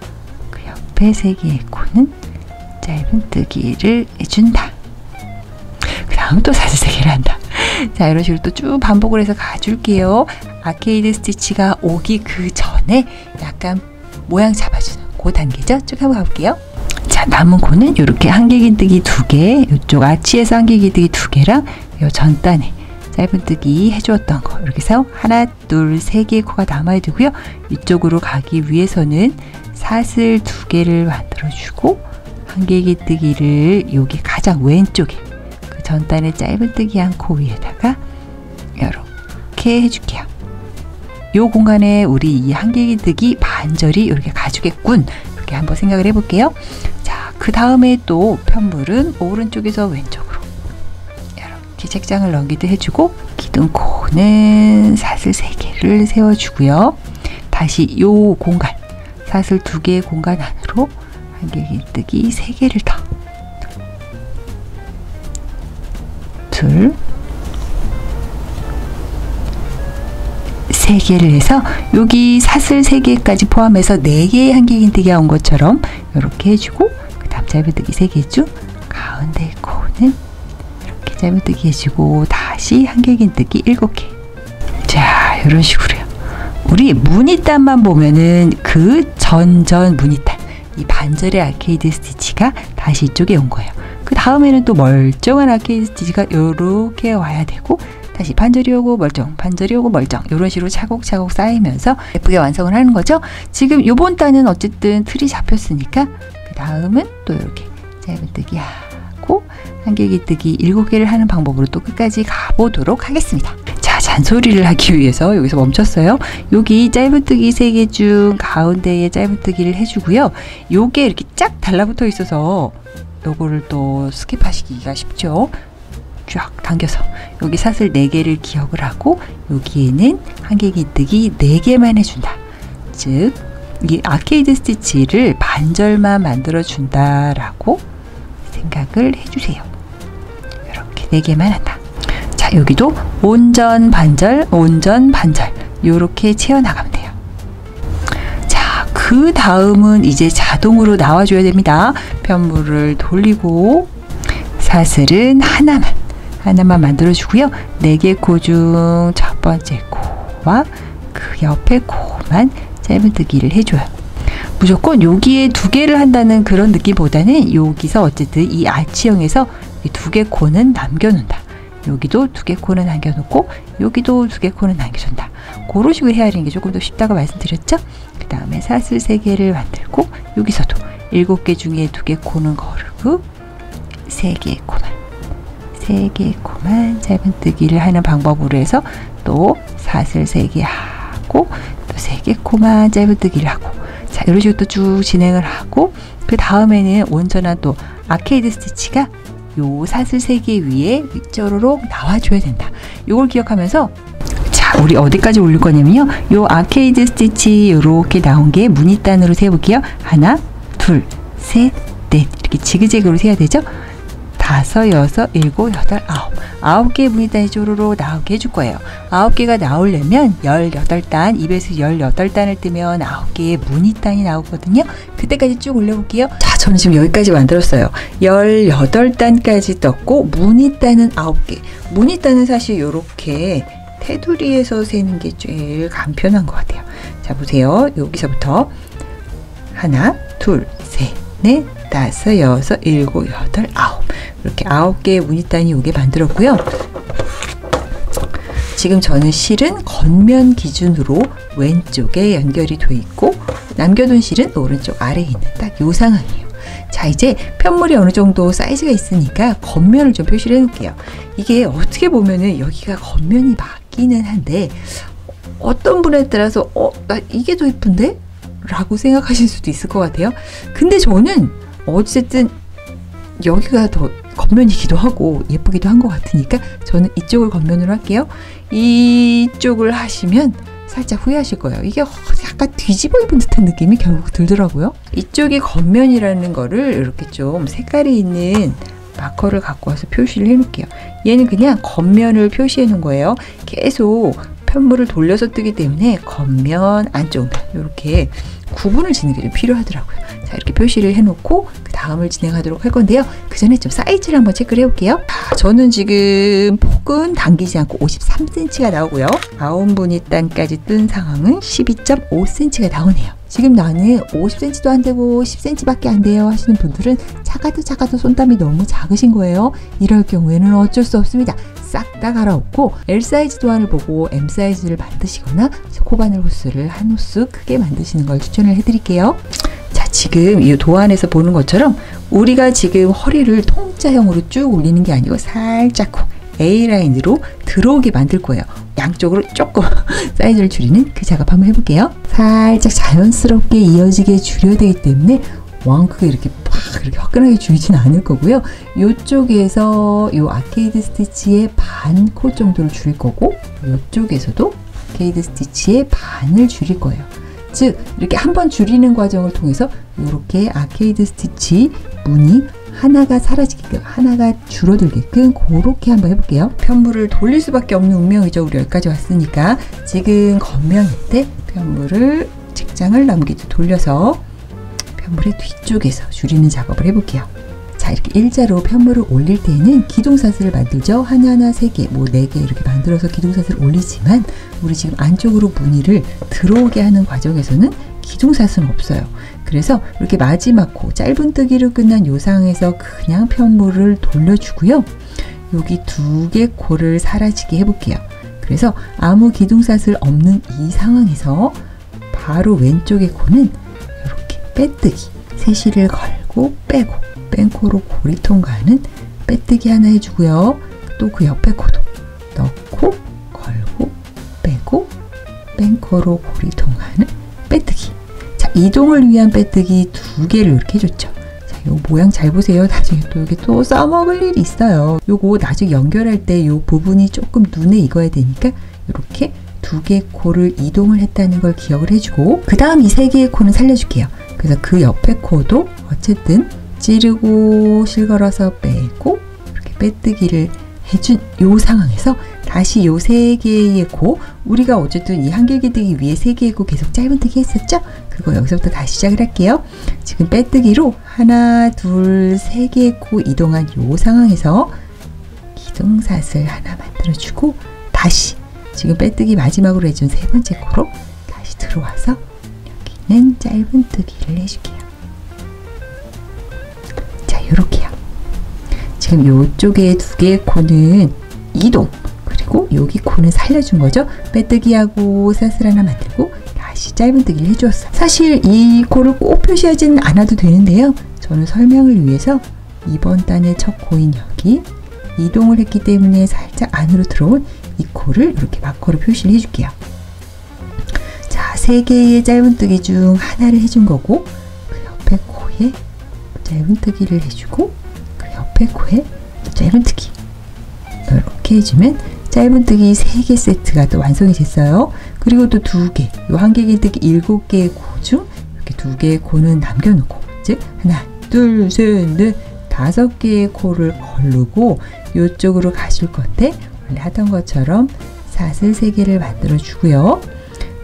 그 옆에 3개의 코는 짧은뜨기를 해준다. 그 다음 또 사슬 3개를 한다. 자, 이런 식으로 또 쭉 반복을 해서 가줄게요. 아케이드 스티치가 오기 그 전에 약간 모양 잡아주는 그 단계죠. 쭉 한번 가볼게요. 자, 남은 코는 이렇게 한길긴뜨기 2개, 이쪽 아치에서 한길긴뜨기 2개랑 이 전단에 짧은뜨기 해주었던 거 이렇게 해서 하나, 둘, 3개의 코가 남아야 되고요. 이쪽으로 가기 위해서는 사슬 2개를 만들어주고 한길긴뜨기를 여기 가장 왼쪽에 그 전단에 짧은뜨기 한 코 위에다가 이렇게 해줄게요. 이 공간에 우리 이 한길긴뜨기 반절이 이렇게 가주겠군. 이렇게 한번 생각을 해볼게요. 자, 그 다음에 또 편물은 오른쪽에서 왼쪽으로 이렇게 책장을 넘기듯 해주고 기둥코는 사슬 3개를 세워주고요. 다시 이 공간 사슬 2개의 공간 안으로 한길긴뜨기 3개를 더 둘 3개를 해서 여기 사슬 3개까지 포함해서 4개의 한길긴뜨기가 온 것처럼 이렇게 해주고 그 다음 짧은뜨기 3개 중 가운데 코는 이렇게 짧은뜨기 해주고 다시 한길긴뜨기 7개. 자, 이런 식으로요. 우리 무늬단만 보면은 그 전전 무늬단 이 반절의 아케이드 스티치가 다시 이쪽에 온 거예요. 그 다음에는 또 멀쩡한 아케이드 스티치가 이렇게 와야 되고 다시 반절이 오고 멀쩡, 반절이 오고 멀쩡 이런 식으로 차곡차곡 쌓이면서 예쁘게 완성을 하는 거죠. 지금 요번 단은 어쨌든 틀이 잡혔으니까 그 다음은 또 이렇게 짧은뜨기 하고 한길긴뜨기 7개를 하는 방법으로 또 끝까지 가보도록 하겠습니다. 자, 잔소리를 하기 위해서 여기서 멈췄어요. 여기 짧은뜨기 3개 중 가운데에 짧은뜨기를 해주고요. 요게 이렇게 쫙 달라붙어 있어서 요거를 또 스킵하시기가 쉽죠. 쫙 당겨서 여기 사슬 4개를 기억을 하고 여기에는 한길긴뜨기 4개만 해준다. 즉 이 아케이드 스티치를 반절만 만들어 준다라고 생각을 해주세요. 이렇게 4개만 한다. 자, 여기도 온전 반절, 온전 반절 이렇게 채워나가면 돼요. 자, 그 다음은 이제 자동으로 나와줘야 됩니다. 편물을 돌리고 사슬은 하나만 만들어주고요. 4개 코 중 첫 번째 코와 그 옆에 코만 짧은뜨기를 해줘요. 무조건 여기에 2개를 한다는 그런 느낌보다는 여기서 어쨌든 이 아치형에서 2개 코는 남겨놓는다. 여기도 2개 코는 남겨놓고 여기도 2개 코는 남겨준다. 그런 식으로 해야 하는 게 조금 더 쉽다고 말씀드렸죠. 그 다음에 사슬 3개를 만들고 여기서도 7개 중에 2개 코는 거르고 3개의 코만 짧은뜨기를 하는 방법으로 해서 또 사슬 3개 하고 또 3개 코만 짧은뜨기를 하고, 자, 이런 식으로 또 쭉 진행을 하고, 그 다음에는 온전한 또 아케이드 스티치가 요 사슬 3개 위에 쪼로록 나와줘야 된다. 요걸 기억하면서, 자, 우리 어디까지 올릴 거냐면요, 요 아케이드 스티치 요렇게 나온 게 무늬단으로 세볼게요. 하나, 둘, 셋, 넷 이렇게 지그재그로 세야 되죠. 5, 6, 7, 8, 9 개의 무늬단이 쪼로로 나오게 해줄 거예요. 9개가 나오려면 18단, 입에서 18단을 뜨면 9개의 무늬단이 나오거든요. 그때까지 쭉 올려볼게요. 자, 저는 지금 여기까지 만들었어요. 18단까지 떴고 무늬단은 9개. 무늬단은 사실 이렇게 테두리에서 세는 게 제일 간편한 것 같아요. 자, 보세요. 여기서부터 하나, 둘, 셋, 넷, 5, 6, 7, 8, 9 이렇게 9개의 무늬단이 오게 만들었고요. 지금 저는 실은 겉면 기준으로 왼쪽에 연결이 돼 있고 남겨둔 실은 오른쪽 아래에 있는 딱 요 상황이에요. 자, 이제 편물이 어느 정도 사이즈가 있으니까 겉면을 좀 표시를 해놓을게요. 이게 어떻게 보면은 여기가 겉면이 맞기는 한데 어떤 분에 따라서 나 이게 더 예쁜데? 라고 생각하실 수도 있을 것 같아요. 근데 저는 어쨌든 여기가 더 겉면이기도 하고 예쁘기도 한 것 같으니까 저는 이쪽을 겉면으로 할게요. 이쪽을 하시면 살짝 후회하실 거예요. 이게 약간 뒤집어 입은 듯한 느낌이 결국 들더라고요. 이쪽이 겉면이라는 거를 이렇게 좀 색깔이 있는 마커를 갖고 와서 표시를 해놓을게요. 얘는 그냥 겉면을 표시해 놓은 거예요. 계속 편물을 돌려서 뜨기 때문에 겉면, 안쪽면 이렇게 구분을 짓는 게 좀 필요하더라고요. 자, 이렇게 표시를 해놓고 그 다음을 진행하도록 할 건데요. 그 전에 좀 사이즈를 한번 체크를 해볼게요. 저는 지금 폭은 당기지 않고 53cm가 나오고요. 아웃무늬단까지 뜬 상황은 12.5cm가 나오네요. 지금 나는 50cm도 안 되고 10cm밖에 안 돼요 하시는 분들은 작아도 손땀이 너무 작으신 거예요. 이럴 경우에는 어쩔 수 없습니다. 싹 다 갈아엎고 L 사이즈 도안을 보고 M 사이즈를 만드시거나 코바늘 호스를 한 호스 크게 만드시는 걸 추천을 해드릴게요. 자, 지금 이 도안에서 보는 것처럼 우리가 지금 허리를 통짜형으로 쭉 올리는 게 아니고 살짝 A라인으로 들어오게 만들 거예요. 양쪽으로 조금 사이즈를 줄이는 그 작업 한번 해볼게요. 살짝 자연스럽게 이어지게 줄여야 되기 때문에 왕크게 이렇게 팍 이렇게 화끈하게 줄이지는 않을 거고요. 이쪽에서 이 아케이드 스티치의 반 코 정도를 줄일 거고 이쪽에서도 아케이드 스티치의 반을 줄일 거예요. 즉 이렇게 한번 줄이는 과정을 통해서 이렇게 아케이드 스티치 무늬 하나가 사라지게끔, 하나가 줄어들게끔 그렇게 한번 해볼게요. 편물을 돌릴 수밖에 없는 운명이죠. 우리 여기까지 왔으니까. 지금 겉면일 때 편물을 직장을 넘기듯 돌려서 편물의 뒤쪽에서 줄이는 작업을 해볼게요. 자, 이렇게 일자로 편물을 올릴 때에는 기둥사슬을 만들죠. 하나하나 3개, 뭐 4개 이렇게 만들어서 기둥사슬을 올리지만 우리 지금 안쪽으로 무늬를 들어오게 하는 과정에서는 기둥사슬은 없어요. 그래서 이렇게 마지막 코, 짧은뜨기로 끝난 요 상황에서 그냥 편물을 돌려주고요. 여기 2개 코를 사라지게 해볼게요. 그래서 아무 기둥사슬 없는 이 상황에서 바로 왼쪽의 코는 이렇게 빼뜨기, 세실을 걸고 빼고 뺀 코로 고리 통과하는 빼뜨기 하나 해주고요. 또 그 옆에 코도 넣고 걸고 빼고 뺀 코로 고리 통과하는 빼뜨기. 자, 이동을 위한 빼뜨기 2개를 이렇게 해줬죠. 자, 요 모양 잘 보세요. 나중에 또 이게 또 써먹을 일이 있어요. 요거 나중에 연결할 때 요 부분이 조금 눈에 익어야 되니까 이렇게 두 개의 코를 이동을 했다는 걸 기억을 해주고, 그 다음 이 세 개의 코는 살려줄게요. 그래서 그 옆에 코도 어쨌든 찌르고 실걸어서 빼고 이렇게 빼뜨기를 해준 요 상황에서 다시 요 세 개의 코, 우리가 어쨌든 이 한길기뜨기 위에 세 개의 코 계속 짧은뜨기 했었죠? 그거 여기서부터 다시 시작을 할게요. 지금 빼뜨기로 하나, 둘, 세 개의 코 이동한 요 상황에서 기둥사슬 하나 만들어주고, 다시 지금 빼뜨기 마지막으로 해준 세 번째 코로 다시 들어와서 여기는 짧은뜨기를 해줄게요. 자, 요렇게요. 지금 요쪽에 두 개의 코는 이동, 그리고 여기 코는 살려준 거죠. 빼뜨기하고 사슬 하나 만들고 다시 짧은뜨기를 해주었어요. 사실 이 코를 꼭 표시하지는 않아도 되는데요. 저는 설명을 위해서 이번 단의 첫 코인 여기 이동을 했기 때문에 살짝 안으로 들어온 이 코를 이렇게 마커로 표시를 해줄게요. 자, 세 개의 짧은뜨기 중 하나를 해준 거고, 그 옆에 코에 짧은뜨기를 해주고, 그 옆에 코에 짧은뜨기 이렇게 해주면 짧은뜨기 3개 세트가 또 완성이 됐어요. 그리고 또 2개, 요 한길기뜨기 7개의 코 중 이렇게 2개의 코는 남겨놓고, 즉 하나, 둘, 셋, 넷, 5개의 코를 걸르고 이쪽으로 가실 건데, 원래 하던 것처럼 사슬 3개를 만들어 주고요.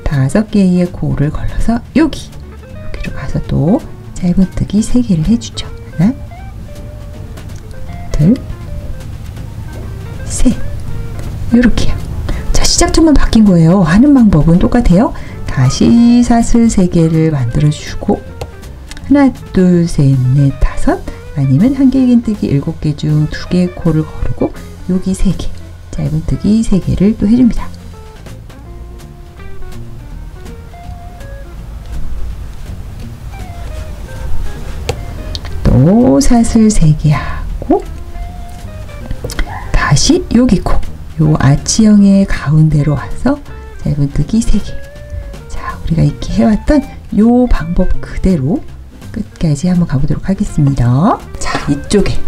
5개의 코를 걸러서 여기로 가서 또 짧은뜨기 3개를 해주죠. 하나, 둘, 셋. 요렇게요. 자, 시작점만 바뀐 거예요. 하는 방법은 똑같아요. 다시 사슬 3개를 만들어 주고, 하나, 둘, 셋, 넷, 5, 아니면 한길긴뜨기 7개 중 2개의 코를 거르고 여기 3개, 짧은뜨기 3개를 또 해줍니다. 또 사슬 3개 하고 다시 여기 코, 요 아치형의 가운데로 와서 짧은뜨기 3개. 자, 우리가 이렇게 해왔던 요 방법 그대로 끝까지 한번 가보도록 하겠습니다. 자, 이쪽에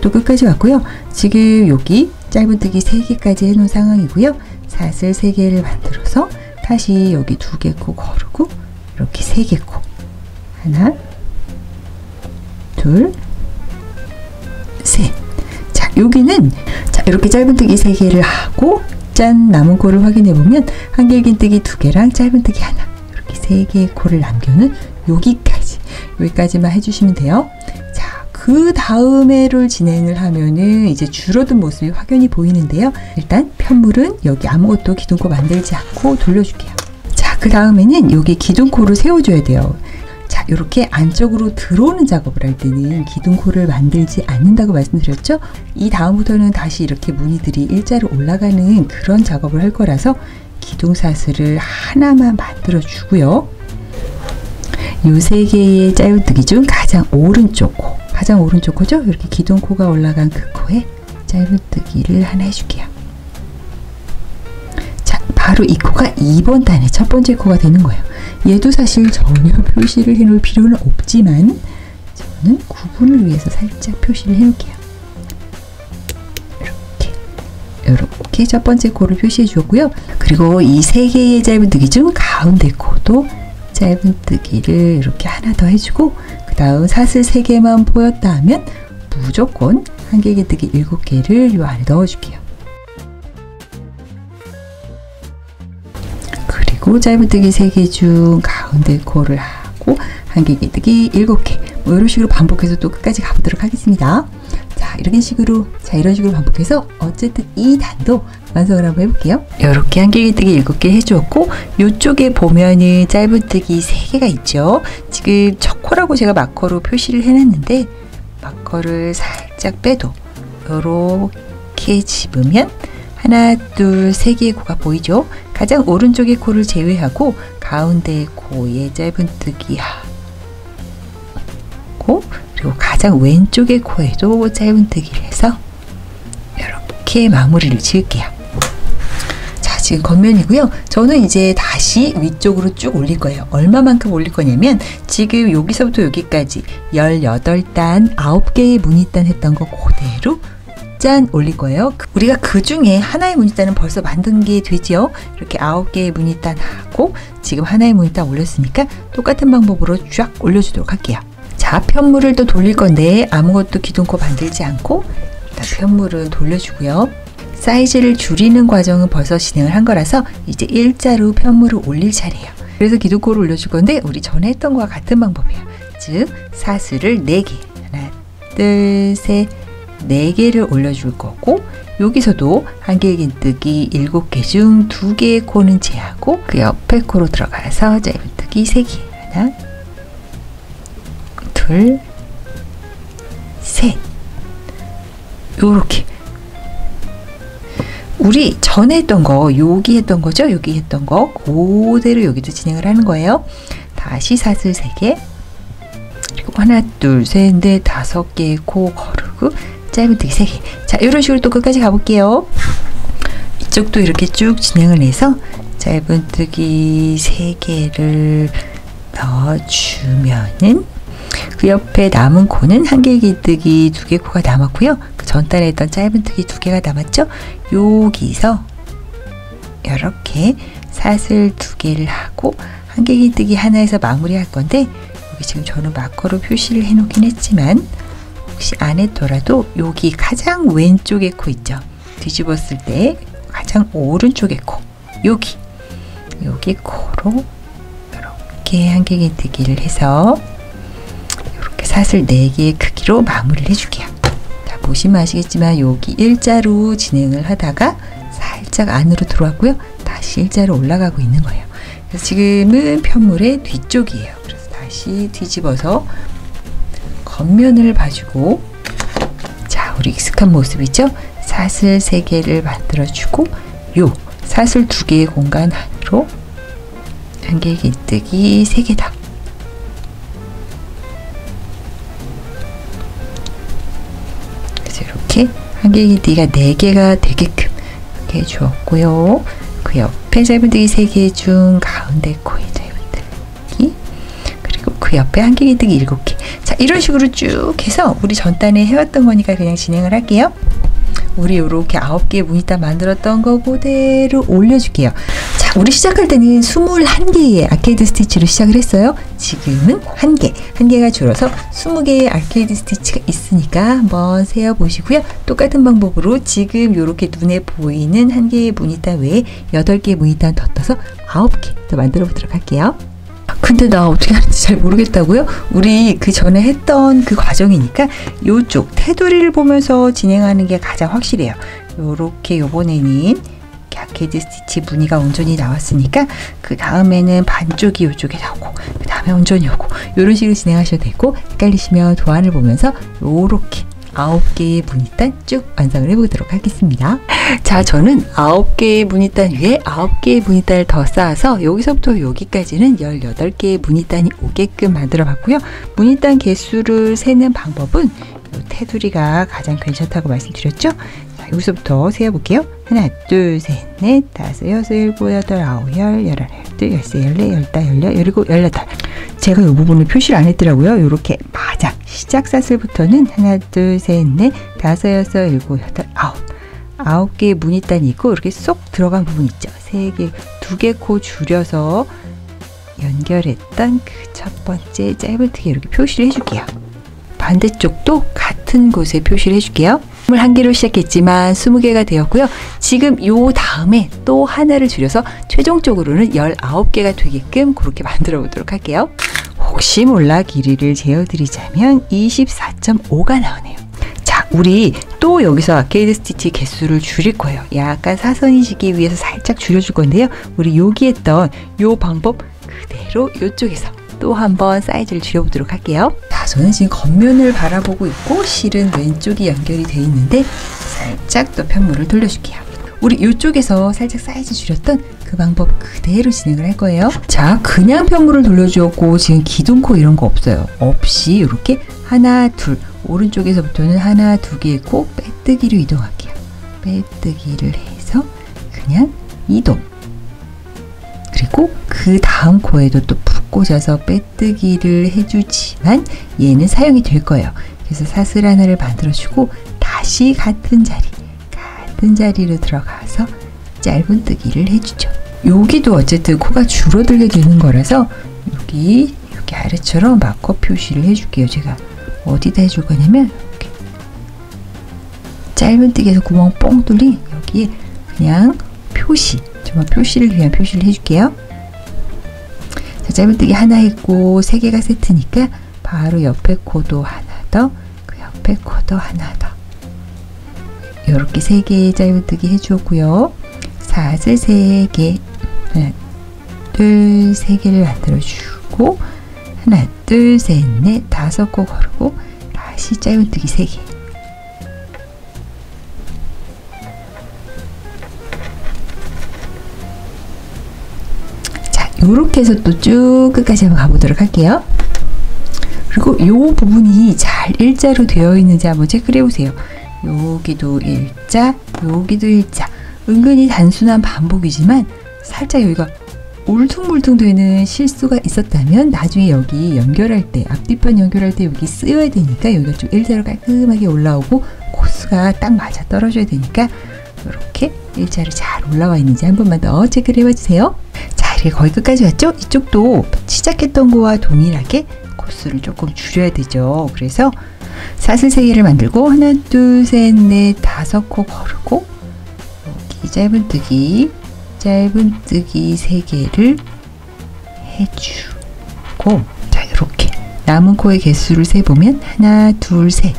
또 끝까지 왔고요. 지금 여기 짧은뜨기 3개까지 해놓은 상황이고요. 사슬 3개를 만들어서 다시 여기 2개 코 거르고 이렇게 3개 코, 하나, 둘, 셋. 자, 여기는 자, 이렇게 짧은뜨기 3개를 하고 짠, 남은 코를 확인해 보면 한길긴뜨기 2개랑 짧은뜨기 하나, 이렇게 3개의 코를 남겨놓은 여기까지만 해주시면 돼요. 자, 그 다음에를 진행을 하면은 이제 줄어든 모습이 확연히 보이는데요. 일단 편물은 여기 아무것도 기둥코 만들지 않고 돌려줄게요. 자, 그 다음에는 여기 기둥코를 세워줘야 돼요. 자, 이렇게 안쪽으로 들어오는 작업을 할 때는 기둥코를 만들지 않는다고 말씀드렸죠. 이 다음부터는 다시 이렇게 무늬들이 일자로 올라가는 그런 작업을 할 거라서 기둥사슬을 하나만 만들어 주고요. 요 3개의 짧은뜨기 중 가장 오른쪽 코죠? 이렇게 기둥코가 올라간 그 코에 짧은뜨기를 하나 해줄게요. 자, 바로 이 코가 2번 단의 첫 번째 코가 되는 거예요. 얘도 사실 전혀 표시를 해놓을 필요는 없지만 저는 구분을 위해서 살짝 표시를 해놓을게요. 이렇게 첫 번째 코를 표시해 주었고요. 그리고 이 3개의 짧은뜨기 중 가운데 코도 짧은뜨기를 이렇게 하나 더 해주고, 그 다음 사슬 3개만 보였다 하면 무조건 한길긴뜨기 7개를 요 안에 넣어줄게요. 그리고 짧은뜨기 3개 중 가운데 코를 하고 한길긴뜨기 7개, 뭐 이런 식으로 반복해서 또 끝까지 가보도록 하겠습니다. 자, 이런 식으로 반복해서 어쨌든 이 단도 완성을 한번 해볼게요. 이렇게 한길긴뜨기 7개 해주었고, 이쪽에 보면은 짧은뜨기 3개가 있죠. 지금 첫 코라고 제가 마커로 표시를 해놨는데, 마커를 살짝 빼도 이렇게 집으면 하나, 둘, 3개의 코가 보이죠. 가장 오른쪽의 코를 제외하고 가운데 코에 짧은뜨기 하고, 그리고 가장 왼쪽의 코에도 짧은뜨기를 해서 이렇게 마무리를 지을게요. 자, 지금 겉면이고요. 저는 이제 다시 위쪽으로 쭉 올릴 거예요. 얼마만큼 올릴 거냐면 지금 여기서부터 여기까지 18단 9개의 무늬단 했던 거 그대로 짠 올릴 거예요. 우리가 그 중에 하나의 무늬단은 벌써 만든 게 되지요. 이렇게 9개의 무늬단 하고 지금 하나의 무늬단 올렸으니까 똑같은 방법으로 쫙 올려주도록 할게요. 자, 편물을 또 돌릴 건데 아무것도 기둥코 만들지 않고 일단 편물은 돌려주고요. 사이즈를 줄이는 과정은 벌써 진행을 한 거라서 이제 일자로 편물을 올릴 차례예요. 그래서 기둥코를 올려줄 건데 우리 전에 했던 거와 같은 방법이에요. 즉 사슬을 4개, 하나, 둘, 셋, 4개를 올려줄 거고 여기서도 한길긴뜨기 7개 중 2개의 코는 제하고 그 옆에 코로 들어가서 짧은뜨기 3개, 하나, 둘, 셋, 요렇게 우리 전에 했던 거, 여기 했던 거죠? 여기 했던 거 그대로 여기도 진행을 하는 거예요. 다시 사슬 3개, 그리고 하나, 둘, 셋, 넷, 5개의 코 거르고 짧은뜨기 3개. 자, 이런 식으로 또 끝까지 가볼게요. 이쪽도 이렇게 쭉 진행을 해서 짧은뜨기 3개를 넣어주면은 그 옆에 남은 코는 한길긴뜨기 2개 코가 남았고요. 그 전단에 했던 짧은뜨기 2개가 남았죠. 여기서 이렇게 사슬 2개를 하고 한길긴뜨기 하나에서 마무리할 건데 여기 지금 저는 마커로 표시를 해놓긴 했지만 혹시 안 했더라도 여기 가장 왼쪽에 코 있죠. 뒤집었을 때 가장 오른쪽에 코 여기 코로 이렇게 한길긴뜨기를 해서 사슬 4개의 크기로 마무리를 해줄게요. 자, 보시면 아시겠지만 여기 일자로 진행을 하다가 살짝 안으로 들어왔고요. 다시 일자로 올라가고 있는 거예요. 그래서 지금은 편물의 뒤쪽이에요. 그래서 다시 뒤집어서 겉면을 봐주고 자, 우리 익숙한 모습이죠? 사슬 3개를 만들어주고 요 사슬 2개의 공간 안으로 한길긴뜨기 3개다. 이렇게 한길긴뜨기가 4개가 되게끔 이렇게 해주었고요. 그 옆에 짧은뜨기 3개 중 가운데 코에 짧은뜨기 그리고 그 옆에 한길긴뜨기 7개. 자, 이런 식으로 쭉 해서 우리 전단에 해왔던 거니까 그냥 진행을 할게요. 우리 이렇게 9개의 무늬단 만들었던 거 그대로 올려줄게요. 자, 우리 시작할 때는 21개의 아케이드 스티치로 시작을 했어요. 지금은 1개, 1개가 줄어서 20개의 아케이드 스티치가 있으니까 한번 세어보시고요. 똑같은 방법으로 지금 이렇게 눈에 보이는 1개의 무늬단 외에 8개의 무늬단 더 떠서 9개 더 만들어 보도록 할게요. 근데 나 어떻게 하는지 잘 모르겠다고요? 우리 그 전에 했던 그 과정이니까 이쪽 테두리를 보면서 진행하는 게 가장 확실해요. 요렇게 요번에는 아케이드 스티치 무늬가 온전히 나왔으니까 그 다음에는 반쪽이 이쪽에 나오고 그 다음에 온전히 오고 이런 식으로 진행하셔도 되고 헷갈리시면 도안을 보면서 요렇게 9개의 무늬단 쭉 완성을 해보도록 하겠습니다. 자, 저는 9개의 무늬단 위에 9개의 무늬단을 더 쌓아서 여기서부터 여기까지는 18개의 무늬단이 오게끔 만들어 봤고요. 무늬단 개수를 세는 방법은 이 테두리가 가장 괜찮다고 말씀드렸죠. 자, 여기서부터 세어볼게요. 하나, 둘, 셋, 넷, 다섯, 여섯, 일곱, 여덟, 아홉, 열, 열하나, 열둘, 열세, 열네, 열다, 열여, 열일곱, 열여덟. 제가 이 부분을 표시를 안 했더라고요. 이렇게 맞아. 시작 사슬부터는 하나, 둘, 셋, 넷, 다섯, 여섯, 일곱, 여덟, 아홉 개의 무늬단이 있고 이렇게 쏙 들어간 부분 있죠. 3개, 2개 코 줄여서 연결했던 그 첫 번째 짧은뜨기 이렇게 표시를 해줄게요. 반대쪽도 같은 곳에 표시를 해줄게요. 21개로 시작했지만 20개가 되었고요. 지금 요 다음에 또 하나를 줄여서 최종적으로는 19개가 되게끔 그렇게 만들어 보도록 할게요. 혹시 몰라 길이를 재어드리자면 24.5가 나오네요. 자, 우리 또 여기서 아케이드 스티치 개수를 줄일 거예요. 약간 사선이 지기 위해서 살짝 줄여줄 건데요. 우리 여기 했던 요 방법 그대로 이쪽에서 또 한번 사이즈를 줄여보도록 할게요. 자, 저는 지금 겉면을 바라보고 있고 실은 왼쪽이 연결이 되어 있는데 살짝 또 편물을 돌려줄게요. 우리 이쪽에서 살짝 사이즈 줄였던 그 방법 그대로 진행을 할 거예요. 자, 그냥 편물을 돌려주었고 지금 기둥코 이런 거 없어요. 없이 이렇게 하나, 둘, 오른쪽에서부터는 하나, 2개의 코 빼뜨기로 이동할게요. 빼뜨기를 해서 그냥 이동. 그리고 그 다음 코에도 또 푹 꽂아서 빼뜨기를 해주지만 얘는 사용이 될 거예요. 그래서 사슬 하나를 만들어주고 다시 같은 자리로 들어가서 짧은뜨기를 해주죠. 여기도 어쨌든 코가 줄어들게 되는 거라서 여기 아래처럼 마커 표시를 해줄게요. 제가 어디다 해줄 거냐면 이렇게 짧은뜨기에서 구멍 뻥 뚫린 여기에 그냥 정말 표시를 위한 표시를 해줄게요. 자, 짧은뜨기 하나 했고 3개가 세트니까 바로 옆에 코도 하나 더, 그 옆에 코도 하나 더. 이렇게 3개의 짧은뜨기 해주었고요. 사슬 3개, 하나, 둘, 3개를 만들어주고 하나, 둘, 셋, 넷, 5코 걸고 다시 짧은뜨기 3개. 자, 요렇게 해서 또 쭉 끝까지 한번 가보도록 할게요. 그리고 요 부분이 잘 일자로 되어 있는지 한번 체크를 해보세요. 여기도 일자, 여기도 일자. 은근히 단순한 반복이지만 살짝 여기가 울퉁불퉁 되는 실수가 있었다면 나중에 여기 연결할 때, 앞뒷판 연결할 때 여기 쓰여야 되니까 여기가 좀 일자로 깔끔하게 올라오고 코스가 딱 맞아 떨어져야 되니까 이렇게 일자로 잘 올라와 있는지 한 번만 더 체크를 해봐주세요. 자, 이렇게 거의 끝까지 왔죠? 이쪽도 시작했던 거와 동일하게 코스를 조금 줄여야 되죠. 그래서 사슬 3개를 만들고 하나, 둘, 셋, 넷, 5코 거르고 여기 짧은뜨기 3개를 해주고, 자, 이렇게 남은 코의 개수를 세보면 하나, 둘, 셋,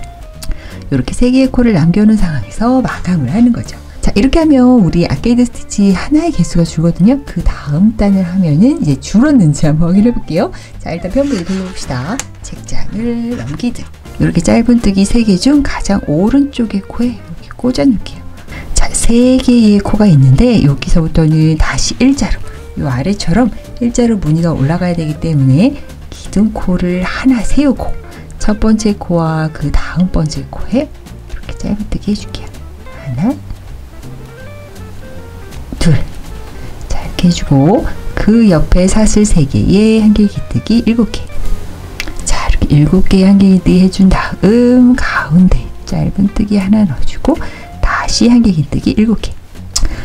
이렇게 3개의 코를 남겨놓은 상황에서 마감을 하는 거죠. 자, 이렇게 하면 우리 아케이드 스티치 하나의 개수가 줄거든요. 그 다음 단을 하면은 이제 줄었는지 한번 확인해 볼게요. 자, 일단 편부를 돌려봅시다. 책장을 넘기듯 이렇게 짧은뜨기 3개 중 가장 오른쪽의 코에 이렇게 꽂아 놓을게요. 자, 3개의 코가 있는데 여기서부터는 다시 일자로, 이 아래처럼 일자로 무늬가 올라가야 되기 때문에 기둥코를 하나 세우고 첫 번째 코와 그 다음 번째 코에 이렇게 짧은뜨기 해줄게요. 하나, 둘. 자, 이렇게 해주고 그 옆에 사슬 3개에 한길기뜨기 7개. 자, 이렇게 7개의 한길기뜨기 해준 다음 가운데 짧은뜨기 하나 넣어주고 다시 한길기뜨기 7개.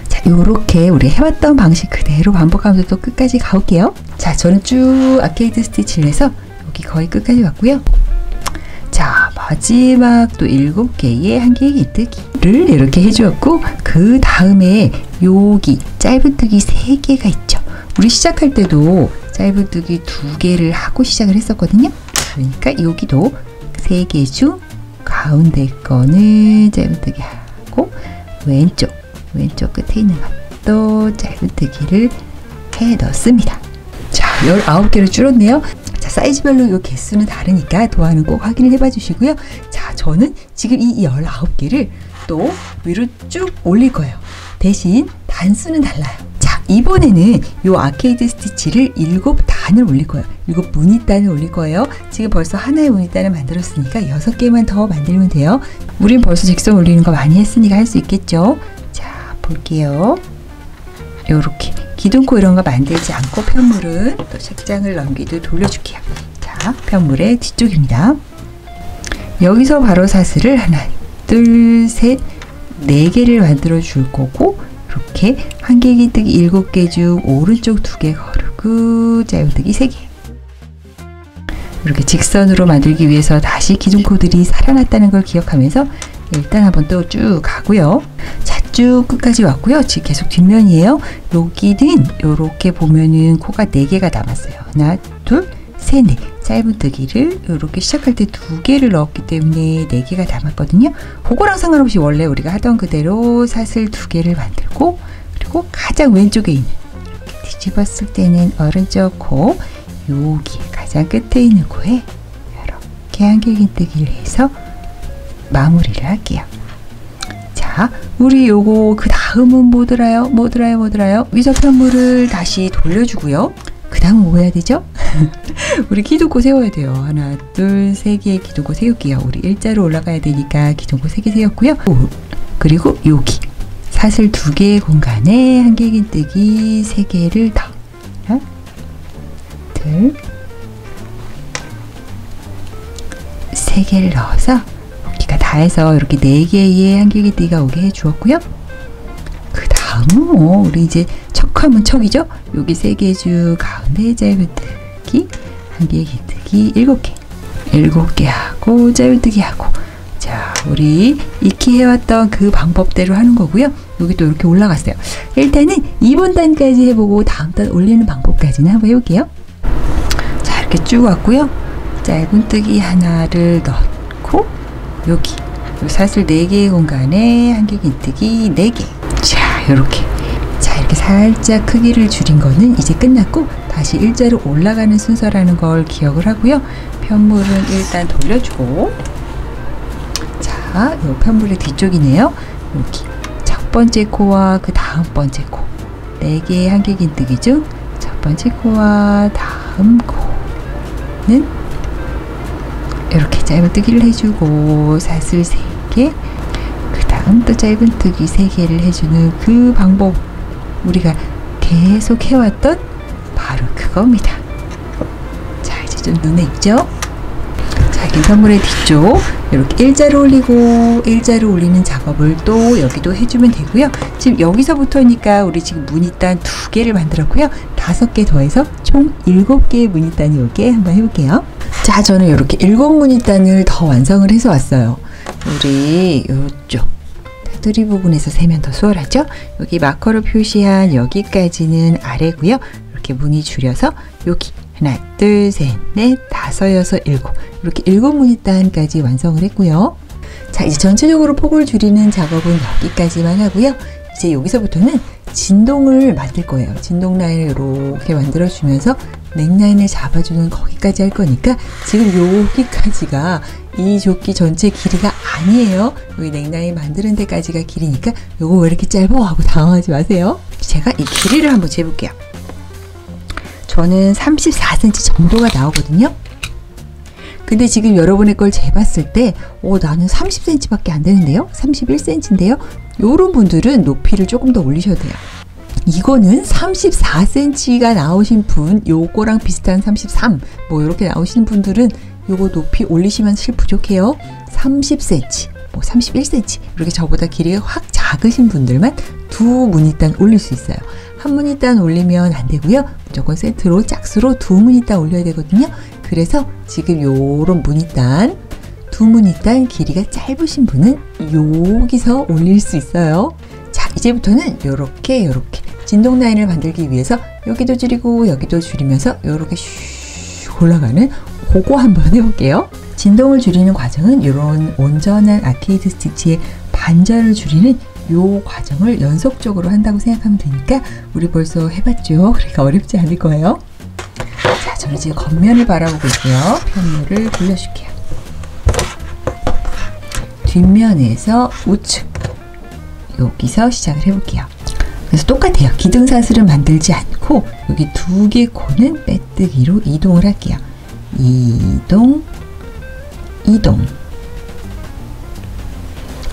자, 요렇게 우리 해왔던 방식 그대로 반복하면서 또 끝까지 가볼게요. 자, 저는 쭉 아케이드 스티치를 해서 여기 거의 끝까지 왔고요. 자, 마지막 또 7개의 한길기뜨기를 이렇게 해주었고, 그 다음에 여기 짧은뜨기 3개가 있죠. 우리 시작할 때도 짧은뜨기 2개를 하고 시작을 했었거든요. 그러니까 여기도 3개 중 가운데 거는 짧은뜨기 하고 왼쪽 끝에 있는 것도 짧은뜨기를 해 넣습니다. 자, 19개를 줄었네요. 자, 사이즈별로 이 개수는 다르니까 도안은 꼭 확인을 해봐 주시고요. 자, 저는 지금 이 19개를 또 위로 쭉 올릴 거예요. 대신 단수는 달라요. 자, 이번에는 이 아케이드 스티치를 7단을 올릴 거예요. 7무늬단을 올릴 거예요. 지금 벌써 하나의 무늬단을 만들었으니까 6개만 더 만들면 돼요. 우린 벌써 직선 올리는 거 많이 했으니까 할 수 있겠죠. 자, 볼게요. 요렇게 기둥코 이런 거 만들지 않고 편물은 또 책장을 넘기듯 돌려줄게요. 자, 편물의 뒤쪽입니다. 여기서 바로 사슬을 하나, 둘, 셋, 4개를 만들어 줄 거고, 이렇게 한길기뜨기 7개 중 오른쪽 2개 거르고 짧은뜨기 3개. 이렇게 직선으로 만들기 위해서 다시 기둥코들이 살아났다는 걸 기억하면서 일단 한번 또 쭉 가고요. 자, 쭉 끝까지 왔고요. 지금 계속 뒷면이에요. 여기는 이렇게 보면은 코가 4개가 남았어요. 하나, 둘, 셋, 넷. 짧은뜨기를 이렇게 시작할 때 2개를 넣었기 때문에 4개가 남았거든요. 그거랑 상관없이 원래 우리가 하던 그대로 사슬 2개를 만들고, 그리고 가장 왼쪽에 있는 이렇게 뒤집었을 때는 오른쪽 코, 여기 가장 끝에 있는 코에 이렇게 한길기뜨기를 해서 마무리를 할게요. 자, 우리 요거 그 다음은 뭐 들어요? 위서 편물을 다시 돌려주고요. 그 다음은 뭐 해야 되죠? 우리 기둥코 세워야 돼요. 하나, 둘, 3개의 기둥코 세울게요. 우리 일자로 올라가야 되니까 기둥코 3개 세웠고요. 그리고 여기 사슬 2개의 공간에 한길기뜨기 3개를 더. 하나, 둘, 3개를 넣어서 여기가 다 해서 이렇게 4개의 한길기띠가 오게 해주었고요. 그 다음은 우리 이제 척하면 척이죠. 여기 3개 주 가운데 짧은뜨기 한길기뜨기 7개 7개 하고 짧은뜨기 하고, 자 우리 익히 해왔던 그 방법대로 하는 거고요. 여기 또 이렇게 올라갔어요. 일단은 2번 단까지 해보고 다음 단 올리는 방법까지는 한번 해볼게요. 자 이렇게 쭉 왔고요. 짧은뜨기 하나를 넣고 여기 사슬 4개의 공간에 한길기뜨기 4개. 자 이렇게, 자 이렇게 살짝 크기를 줄인 거는 이제 끝났고 다시 일자로 올라가는 순서라는 걸 기억을 하고요. 편물은 일단 돌려주고, 자 요 편물의 뒤쪽이네요. 여기 첫 번째 코와 그 다음 번째 코 4개의 한길기뜨기 중 첫 번째 코와 다음 코는 이렇게 짧은뜨기를 해주고 사슬 3개, 그 다음 또 짧은뜨기 3개를 해주는 그 방법, 우리가 계속 해왔던 바로 그겁니다. 자 이제 좀 눈에 익죠? 자 편물의 뒤쪽 이렇게 일자로 올리고 일자로 올리는 작업을 또 여기도 해주면 되고요. 지금 여기서부터니까 우리 지금 무늬단 2개를 만들었고요. 5개 더해서 총 7개의 무늬단이 오게 한번 해볼게요. 자 저는 이렇게 7무늬단을 더 완성을 해서 왔어요. 우리 이쪽 테두리 부분에서 세면 더 수월하죠. 여기 마커로 표시한 여기까지는 아래고요. 이렇게 무늬 줄여서 여기 하나 둘 셋 넷 다섯 여섯 일곱, 이렇게 7무늬단까지 완성을 했고요. 자 이제 전체적으로 폭을 줄이는 작업은 여기까지만 하고요. 이제 여기서부터는 진동을 만들 거예요. 진동 라인을 이렇게 만들어 주면서 넥라인을 잡아주는 거기까지 할 거니까, 지금 여기까지가 이 조끼 전체 길이가 아니에요. 여기 넥라인 만드는 데까지가 길이니까 요거 왜 이렇게 짧아 하고 당황하지 마세요. 제가 이 길이를 한번 재볼게요. 저는 34cm 정도가 나오거든요. 근데 지금 여러분의 걸 재봤을 때 나는 30cm 밖에 안 되는데요, 31cm인데요 요런 분들은 높이를 조금 더 올리셔도 돼요. 이거는 34cm가 나오신 분, 요거랑 비슷한 33 뭐 이렇게 나오시는 분들은 요거 높이 올리시면 사실 부족해요. 30cm 뭐 31cm 이렇게 저보다 길이가 확 작으신 분들만 2무늬단 올릴 수 있어요. 1무늬단 올리면 안 되고요. 무조건 세트로 짝수로 2무늬단 올려야 되거든요. 그래서 지금 요런 무늬단 2무늬단 길이가 짧으신 분은 여기서 올릴 수 있어요. 자 이제부터는 요렇게 진동 라인을 만들기 위해서 여기도 줄이고 여기도 줄이면서 요렇게 슉 올라가는 그거 한번 해볼게요. 진동을 줄이는 과정은 이런 온전한 아케이드 스티치의 반절을 줄이는 요 과정을 연속적으로 한다고 생각하면 되니까 우리 벌써 해봤죠? 그러니까 어렵지 않을 거예요. 자, 저는 지금 겉면을 바라보고 있고요. 편물을 돌려줄게요. 뒷면에서 우측 여기서 시작을 해볼게요. 그래서 똑같아요. 기둥사슬은 만들지 않고 여기 2개 코는 빼뜨기로 이동을 할게요. 이동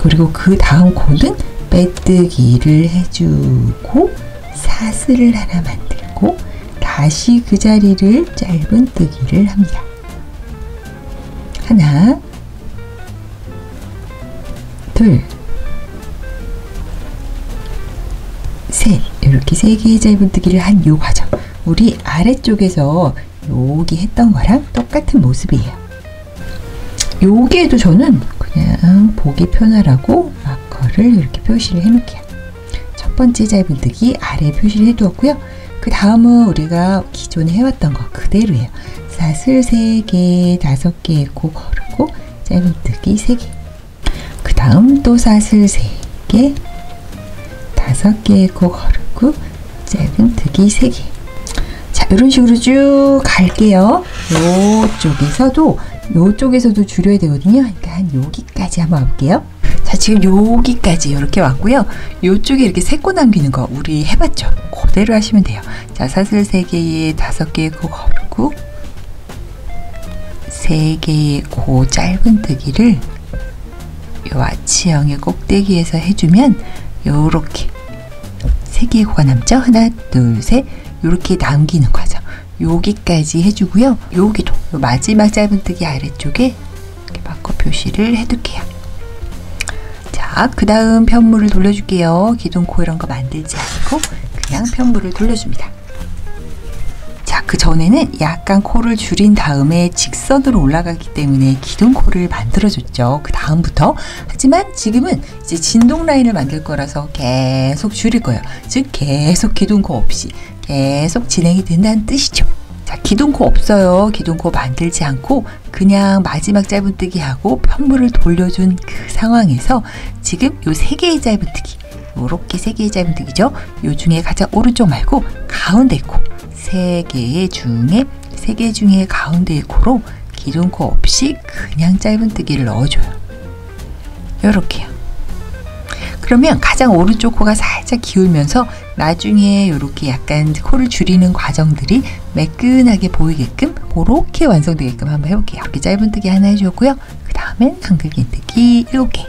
그리고 그 다음 코는 빼뜨기를 해주고 사슬을 하나 만들고 다시 그 자리를 짧은뜨기를 합니다. 하나 둘 셋, 이렇게 3개의 짧은뜨기를 한 요 과정, 우리 아래쪽에서 여기 했던 거랑 똑같은 모습이에요. 여기에도 저는 그냥 보기 편하라고 마커를 이렇게 표시를 해 놓을게요. 첫 번째 짧은뜨기 아래 표시를 해 두었고요. 그 다음은 우리가 기존에 해왔던 거 그대로예요. 사슬 3개, 5개의 코 거르고 짧은뜨기 3개, 그 다음 또 사슬 3개, 5개의 코 거르고 짧은뜨기 3개. 자, 이런 식으로 쭉 갈게요. 요쪽에서도 줄여야 되거든요. 그러니까 한 여기까지 한번 와볼게요. 자, 지금 여기까지 이렇게 왔고요. 요쪽에 이렇게 3코 남기는 거 우리 해봤죠? 그대로 하시면 돼요. 자, 사슬 3개에 5개의 코 거르고 3개의 코 짧은뜨기를 요 아치형의 꼭대기에서 해주면 요렇게 3개의 코가 남죠? 하나, 둘, 셋 요렇게 남기는 과정. 여기까지 해주고요. 여기도 마지막 짧은뜨기 아래쪽에 이렇게 마커 표시를 해둘게요. 자, 그 다음 편물을 돌려줄게요. 기둥코 이런 거 만들지 않고 그냥 편물을 돌려줍니다. 자, 그 전에는 약간 코를 줄인 다음에 직선으로 올라가기 때문에 기둥코를 만들어줬죠. 그 다음부터. 하지만 지금은 이제 진동 라인을 만들 거라서 계속 줄일 거예요. 즉 계속 기둥코 없이 계속 진행이 된다는 뜻이죠. 자, 기둥코 없어요. 기둥코 만들지 않고 그냥 마지막 짧은뜨기 하고 편물을 돌려준 그 상황에서 지금 요 3개의 짧은뜨기, 요렇게 3개의 짧은뜨기죠. 요 중에 가장 오른쪽 말고 가운데 코, 3개 중에 가운데의 코로 기둥코 없이 그냥 짧은뜨기를 넣어줘요. 요렇게요. 그러면 가장 오른쪽 코가 살짝 기울면서 나중에 이렇게 약간 코를 줄이는 과정들이 매끈하게 보이게끔 그렇게 완성되게끔 한번 해볼게요. 이렇게 짧은뜨기 하나 해주고요. 그 다음엔 한글긴뜨기 7개.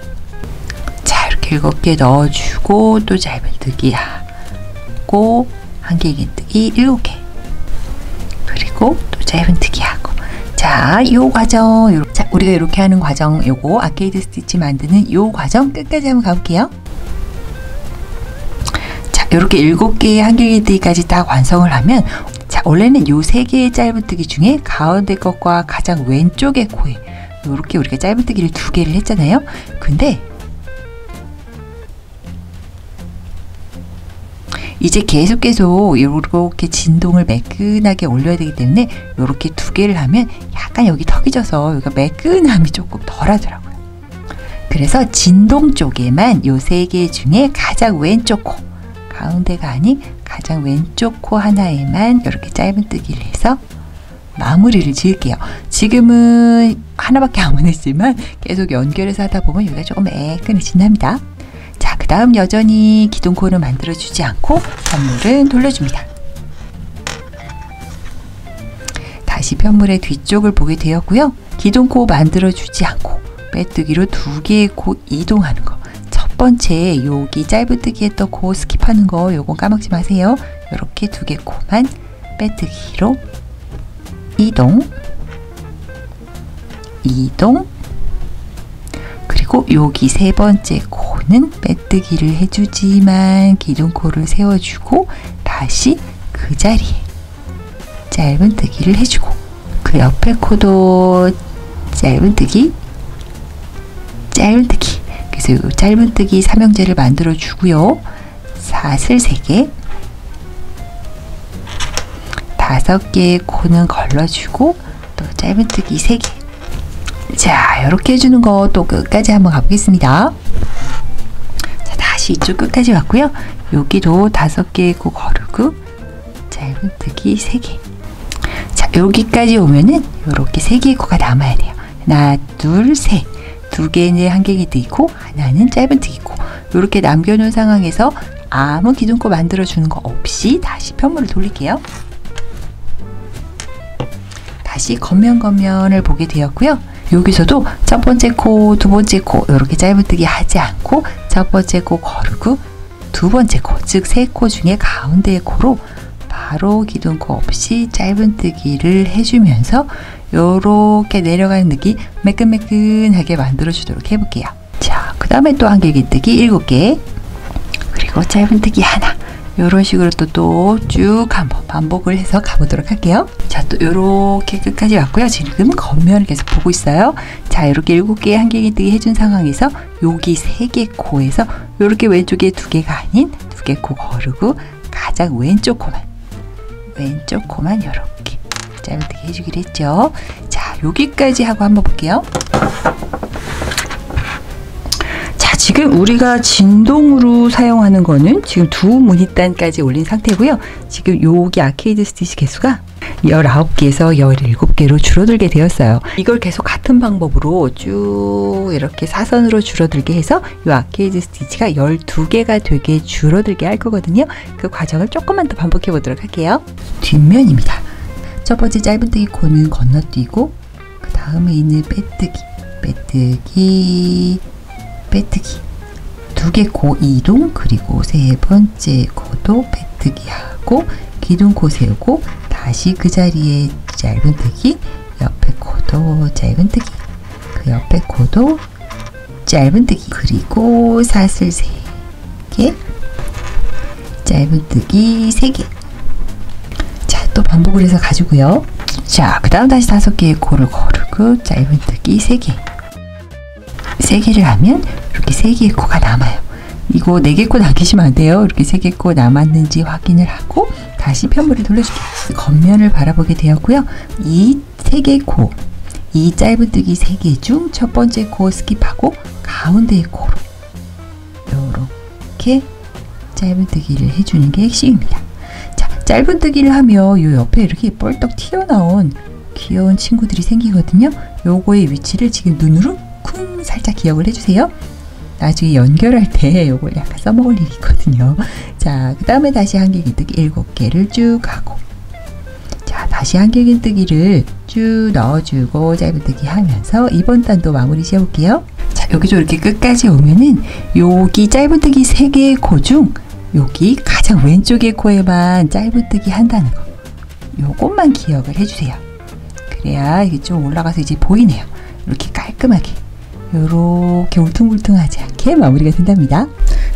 자, 이렇게 7개 넣어주고 또 짧은뜨기 하고 한길긴뜨기 7개. 그리고 또 짧은뜨기 하고. 자, 요 과정, 자, 우리가 이렇게 하는 과정, 요거 아케이드 스티치 만드는 요 과정 끝까지 한번 가볼게요. 자, 이렇게 7개의 한길긴뜨기까지 딱 완성을 하면, 자, 원래는 요 3개의 짧은뜨기 중에 가운데 것과 가장 왼쪽의 코에 요렇게 우리가 짧은뜨기를 2개를 했잖아요. 근데 이제 계속 이렇게 진동을 매끈하게 올려야 되기 때문에 이렇게 2개를 하면 약간 여기 턱이 져서 여기가 매끈함이 조금 덜 하더라고요. 그래서 진동 쪽에만 요 3개 중에 가장 왼쪽 코, 가운데가 아닌 가장 왼쪽 코 하나에만 이렇게 짧은뜨기를 해서 마무리를 지을게요. 지금은 하나밖에 안 했지만 계속 연결해서 하다 보면 여기가 조금 매끈해진답니다. 자, 그 다음 여전히 기둥코는 만들어주지 않고 편물은 돌려줍니다. 다시 편물의 뒤쪽을 보게 되었고요. 기둥코 만들어주지 않고 빼뜨기로 2개의 코 이동하는 거. 첫 번째 여기 짧은뜨기 했던 코 스킵하는 거 요건 까먹지 마세요. 이렇게 2개 코만 빼뜨기로 이동, 그리고 여기 3번째 코는 빼뜨기를 해주지만 기둥코를 세워주고 다시 그 자리에 짧은뜨기를 해주고 그 옆에 코도 짧은뜨기. 그래서 이 짧은뜨기 삼형제를 만들어 주고요. 사슬 3개, 5개의 코는 걸러주고 또 짧은뜨기 3개. 자, 이렇게 해주는 거 또 끝까지 한번 가보겠습니다. 자, 다시 이쪽 끝까지 왔고요. 여기도 5개의 코 거르고 짧은뜨기 3개. 자, 여기까지 오면은 이렇게 3개의 코가 남아야 돼요. 하나, 둘, 셋. 2개는 한길긴뜨기고 하나는 짧은뜨기고. 이렇게 남겨놓은 상황에서 아무 기둥코 만들어주는 거 없이 다시 편물을 돌릴게요. 다시 겉면을 보게 되었고요. 여기서도 첫 번째 코, 2번째 코 이렇게 짧은뜨기 하지 않고 첫 번째 코 거르고 2번째 코, 즉 3코 중에 가운데의 코로 바로 기둥코 없이 짧은뜨기를 해주면서 요렇게 내려가는 느낌 매끈매끈하게 만들어주도록 해볼게요. 자, 그 다음에 또 한길긴뜨기 7개 그리고 짧은뜨기 하나 요런 식으로 또 쭉 한번 반복을 해서 가보도록 할게요. 자, 또 요렇게 끝까지 왔고요. 지금 겉면을 계속 보고 있어요. 자, 이렇게 7개의 한길긴뜨기 해준 상황에서 여기 3개 코에서 요렇게 왼쪽에 2개가 아닌 2개 코 거르고 가장 왼쪽 코만 요렇게 짧은뜨기 해주기로 했죠. 자, 여기까지 하고 한번 볼게요. 자, 지금 우리가 진동으로 사용하는 거는 지금 2무늬단까지 올린 상태고요. 지금 여기 아케이드 스티치 개수가 19개에서 17개로 줄어들게 되었어요. 이걸 계속 같은 방법으로 쭉 이렇게 사선으로 줄어들게 해서 이 아케이드 스티치가 12개가 되게 줄어들게 할 거거든요. 그 과정을 조금만 더 반복해 보도록 할게요. 뒷면입니다. 첫 번째 짧은뜨기 코는 건너뛰고 그 다음에 있는 빼뜨기 2개 코 이동 그리고 3번째 코도 빼뜨기 하고 기둥코 세우고 다시 그 자리에 짧은뜨기 옆에 코도 짧은뜨기 그 옆에 코도 짧은뜨기, 그리고 사슬 3개, 짧은뜨기 3개. 자, 또 반복을 해서 가지고요. 자, 그 다음 다시 5개의 코를 거르고 짧은뜨기 3개. 3개를 하면 이렇게 3개의 코가 남아요. 이거 4개 코 남기시면 안 돼요. 이렇게 3개 코 남았는지 확인을 하고 다시 편물을 돌려줄게요. 겉면을 바라보게 되었고요. 이 3개의 코, 이 짧은뜨기 3개 중 첫 번째 코 스킵하고 가운데의 코로 이렇게 짧은뜨기를 해주는 게 핵심입니다. 자, 짧은뜨기를 하면 요 옆에 이렇게 뻘떡 튀어나온 귀여운 친구들이 생기거든요. 요거의 위치를 지금 눈으로 쿵 살짝 기억을 해주세요. 나중에 연결할 때 요걸 약간 써먹을 일이 있거든요. 자, 그 다음에 다시 한길긴뜨기 7개를 쭉 하고, 자, 다시 한길긴뜨기를 쭉 넣어주고 짧은뜨기 하면서 이번 단도 마무리 지어볼게요. 자, 여기 좀 이렇게 끝까지 오면은 여기 짧은뜨기 3개의 코 중 여기 가장 왼쪽의 코에만 짧은뜨기 한다는 거, 요것만 기억을 해주세요. 그래야 이게 좀 올라가서 이제 보이네요. 이렇게 깔끔하게 요렇게 울퉁불퉁하지 않게 마무리가 된답니다.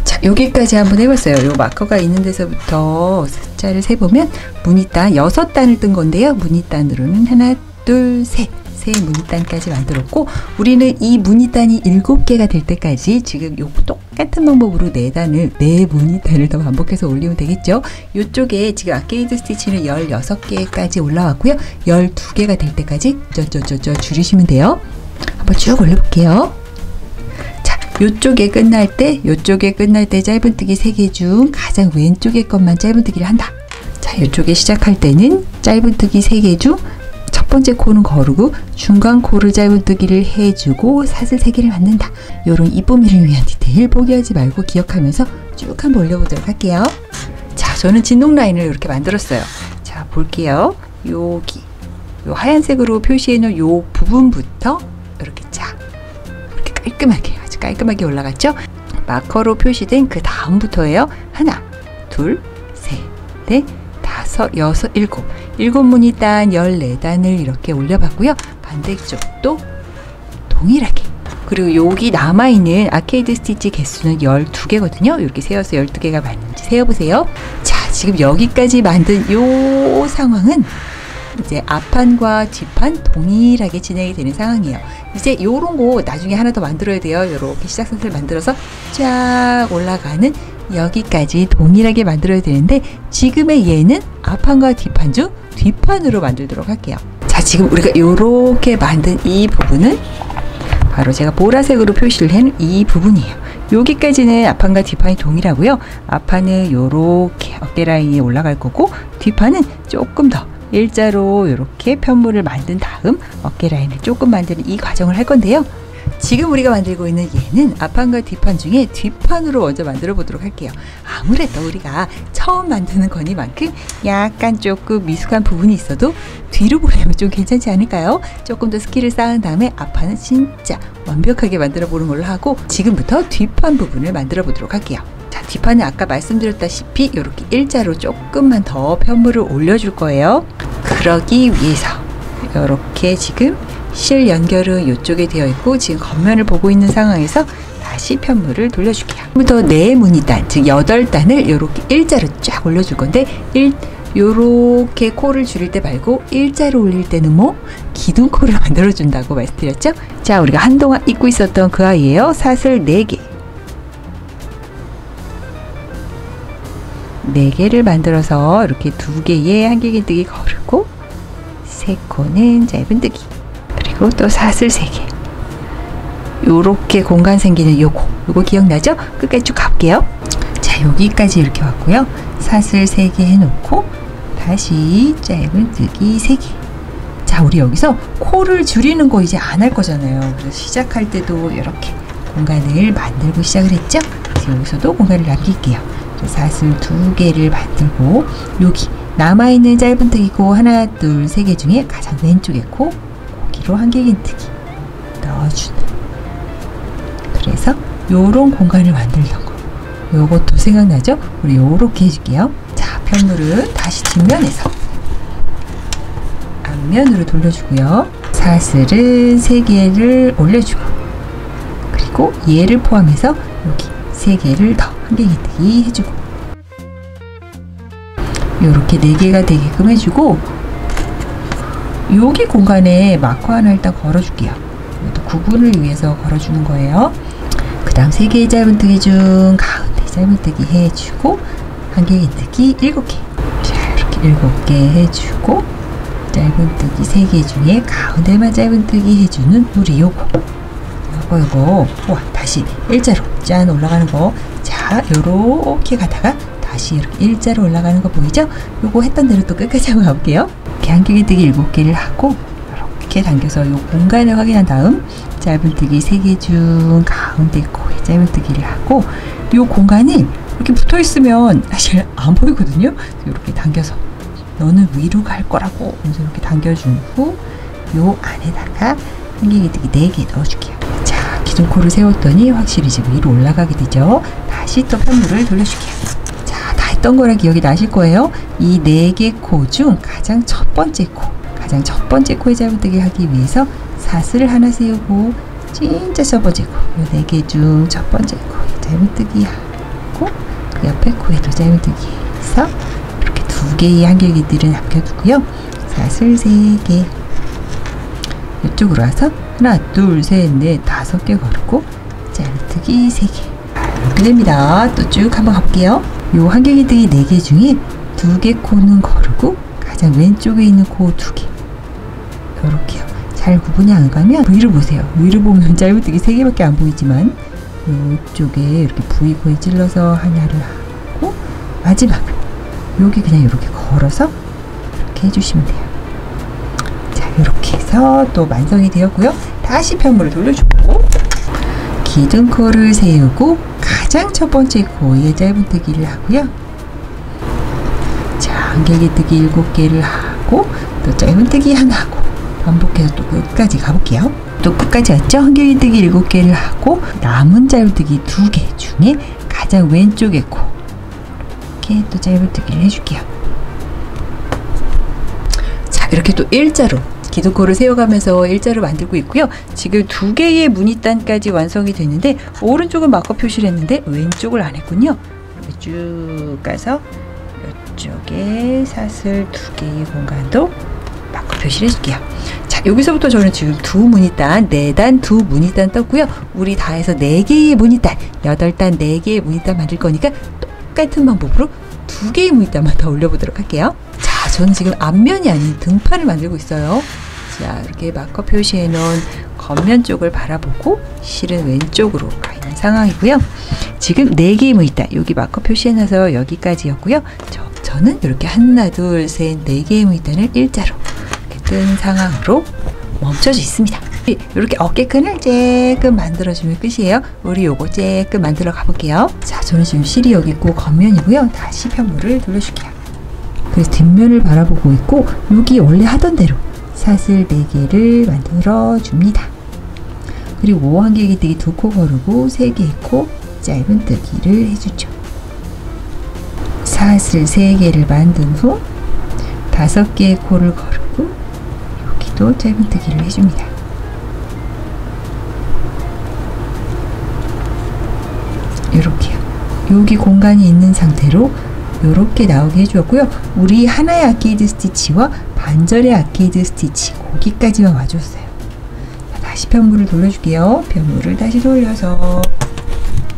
자, 여기까지 한번 해봤어요. 요 마커가 있는 데서부터 숫자를 세보면 무늬단 6단을 뜬 건데요. 무늬단으로는 하나, 둘, 셋. 세 무늬단까지 만들었고, 우리는 이 무늬단이 7개가 될 때까지 지금 요 똑같은 방법으로 4 무늬단을 더 반복해서 올리면 되겠죠. 요쪽에 지금 아케이드 스티치는 16개까지 올라왔고요. 12개가 될 때까지 줄이시면 돼요. 한번 쭉 올려볼게요. 자, 요쪽에 끝날 때 짧은뜨기 3개 중 가장 왼쪽의 것만 짧은뜨기를 한다. 자, 요쪽에 시작할 때는 짧은뜨기 3개 중 첫 번째 코는 거르고 중간 코를 짧은뜨기를 해주고 사슬 3개를 만든다. 요런 이쁨이를 위한 디테일 포기하지 말고 기억하면서 쭉 한번 올려보도록 할게요. 자, 저는 진동 라인을 이렇게 만들었어요. 자, 볼게요. 여기 요 하얀색으로 표시해 놓은 요 부분부터 이렇게 이렇게 깔끔하게, 아주 깔끔하게 올라갔죠? 마커로 표시된 그 다음부터예요. 하나, 둘, 셋, 넷, 다섯, 여섯, 일곱 무늬단 14단을 이렇게 올려봤고요. 반대쪽도 동일하게. 그리고 여기 남아있는 아케이드 스티치 개수는 12개거든요. 이렇게 세어서 12개가 맞는지 세어보세요. 자, 지금 여기까지 만든 요 상황은 이제 앞판과 뒷판 동일하게 진행이 되는 상황이에요. 이제 요런 거 나중에 하나 더 만들어야 돼요. 요렇게 시작선을 만들어서 쫙 올라가는 여기까지 동일하게 만들어야 되는데, 지금의 얘는 앞판과 뒷판 중 뒷판으로 만들도록 할게요. 자, 지금 우리가 요렇게 만든 이 부분은 바로 제가 보라색으로 표시를 한 이 부분이에요. 여기까지는 앞판과 뒷판이 동일하고요. 앞판은 요렇게 어깨 라인이 올라갈 거고, 뒷판은 조금 더 일자로 이렇게 편물을 만든 다음 어깨 라인을 조금 만드는 이 과정을 할 건데요. 지금 우리가 만들고 있는 얘는 앞판과 뒷판 중에 뒷판으로 먼저 만들어 보도록 할게요. 아무래도 우리가 처음 만드는 거니만큼 약간 조금 미숙한 부분이 있어도 뒤로 보내면 좀 괜찮지 않을까요? 조금 더 스킬을 쌓은 다음에 앞판은 진짜 완벽하게 만들어 보는 걸로 하고, 지금부터 뒷판 부분을 만들어 보도록 할게요. 자, 뒷판은 아까 말씀드렸다시피 이렇게 일자로 조금만 더 편물을 올려줄 거예요. 그러기 위해서 이렇게 지금 실 연결은 이쪽에 되어 있고, 지금 겉면을 보고 있는 상황에서 다시 편물을 돌려줄게요. 지금부터 4 무늬단, 즉 8단을 이렇게 일자로 쫙 올려줄 건데, 요렇게 코를 줄일 때 말고 일자로 올릴 때는 기둥코를 만들어준다고 말씀드렸죠? 자, 우리가 한동안 잊고 있었던 그 아이예요. 사슬 4개. 4개를 만들어서 이렇게 2개의 한길긴뜨기 거르고 3코는 짧은뜨기, 그리고 또 사슬 3개. 요렇게 공간 생기는 요거 기억나죠? 끝까지 쭉 가볼게요. 자, 여기까지 이렇게 왔고요. 사슬 3개 해놓고 다시 짧은뜨기 3개. 자, 우리 여기서 코를 줄이는 거 이제 안 할 거잖아요. 그래서 시작할 때도 이렇게 공간을 만들고 시작을 했죠? 그래서 여기서도 공간을 남길게요. 사슬 2개를 만들고, 여기 남아있는 짧은뜨기코 하나, 둘, 3개 중에 가장 왼쪽에 코, 거기로 한길긴뜨기 넣어주는. 그래서 요런 공간을 만들려고. 요것도 생각나죠? 우리 요렇게 해줄게요. 자, 편물은 다시 뒷면에서 앞면으로 돌려주고요. 사슬은 3개를 올려주고, 그리고 그리고 얘를 포함해서 여기 3개를 더 한길기뜨기 해주고 요렇게 4개가 되게끔 해주고 여기 공간에 마커 하나 일단 걸어줄게요. 이것도 구분을 위해서 걸어주는 거예요. 그 다음 3개의 짧은뜨기 중 가운데 짧은뜨기 해주고 한길기뜨기 7개. 자, 이렇게 7개 해주고 짧은뜨기 3개 중에 가운데만 짧은뜨기 해주는 우리 요거 와, 다시 일자로 짠 올라가는 거. 자, 요렇게 가다가 다시 이렇게 일자로 올라가는 거 보이죠? 요거 했던 대로 또 끝까지 한번 가볼게요. 이렇게 한길기뜨기 7개를 하고 이렇게 당겨서 요 공간을 확인한 다음 짧은뜨기 3개 중 가운데 코에 짧은뜨기를 하고 요 공간이 이렇게 붙어있으면 사실 안 보이거든요. 이렇게 당겨서 너는 위로 갈 거라고 그래서 이렇게 당겨준 후 요 안에다가 한길기뜨기 4개 넣어줄게요. 자, 기둥 코를 세웠더니 확실히 이제 위로 올라가게 되죠. 다시 또 편물을 돌려줄게요. 자, 다 했던 거라 기억이 나실 거예요. 이 4개 코 중 가장 첫 번째 코에 짧은뜨기 하기 위해서 사슬을 하나 세우고 진짜 첫 번째 코, 요 4개 중 첫 번째 코에 짧은뜨기 하고 그 옆에 코에도 짧은뜨기 해서 이렇게 2개의 한길기들을 남겨두고요. 사슬 3개 이쪽으로 와서 하나, 둘, 셋, 넷, 5개 걸고 짧은뜨기 3개 이렇게 됩니다. 또 쭉 한번 가볼게요. 요 한길기뜨기 4개 중에 2개 코는 거르고 가장 왼쪽에 있는 코 2개 요렇게요. 잘 구분이 안 가면 위를 보세요. 위를 보면 짧은뜨기 3개밖에 안 보이지만 이쪽에 이렇게 V코에 찔러서 하나를 하고 마지막으로 여기 그냥 이렇게 걸어서 이렇게 해주시면 돼요. 자, 이렇게 해서 또 완성이 되었고요. 다시 편물을 돌려주고 기둥코를 세우고 가장 첫 번째 코에 짧은뜨기를 하고요. 자, 한길기뜨기 7개를 하고 또 짧은뜨기 하나 하고 반복해서 또 끝까지 가볼게요. 또 끝까지 왔죠? 한길기뜨기 7개를 하고 남은 짧은뜨기 2개 중에 가장 왼쪽에 코 이렇게 또 짧은뜨기를 해줄게요. 자, 이렇게 또 일자로 기둥코를 세워가면서 일자로 만들고 있고요. 지금 2개의 무늬단까지 완성이 됐는데 오른쪽은 마커 표시를 했는데 왼쪽을 안 했군요. 이렇게 쭉 가서 이쪽에 사슬 2개의 공간도 마커 표시를 해줄게요. 자, 여기서부터 저는 지금 2무늬단, 4단, 2무늬단 떴고요. 우리 다 해서 4개의 무늬단, 8단, 4개의 무늬단 만들 거니까 똑같은 방법으로 2개의 무늬단만 더 올려보도록 할게요. 자, 저는 지금 앞면이 아닌 등판을 만들고 있어요. 자, 이렇게 마커 표시해 놓은 겉면 쪽을 바라보고 실은 왼쪽으로 가 있는 상황이고요. 지금 4개의 무늬단, 여기 마커 표시해 놔서 여기까지였고요. 저는 이렇게 하나, 둘, 셋, 4개의 무늬단을 일자로 이렇게 뜬 상황으로 멈춰져 있습니다. 이렇게 어깨끈을 조금 만들어주면 끝이에요. 우리 요거 조금 만들어 가볼게요. 자, 저는 지금 실이 여기 있고 겉면이고요. 다시 편물을 돌려줄게요. 그래서 뒷면을 바라보고 있고 여기 원래 하던 대로 사슬 4개를 만들어 줍니다. 그리고 한길기뜨기 2코 거르고 3개의 코 짧은뜨기를 해주죠. 사슬 3개를 만든 후 5개의 코를 거르고 여기도 짧은뜨기를 해줍니다. 이렇게요. 여기 공간이 있는 상태로 이렇게 나오게 해주었고요. 우리 하나의 아케이드 스티치와 반절의 아케이드 스티치 거기까지만 와줬어요. 자, 다시 편물을 돌려줄게요. 편물을 다시 돌려서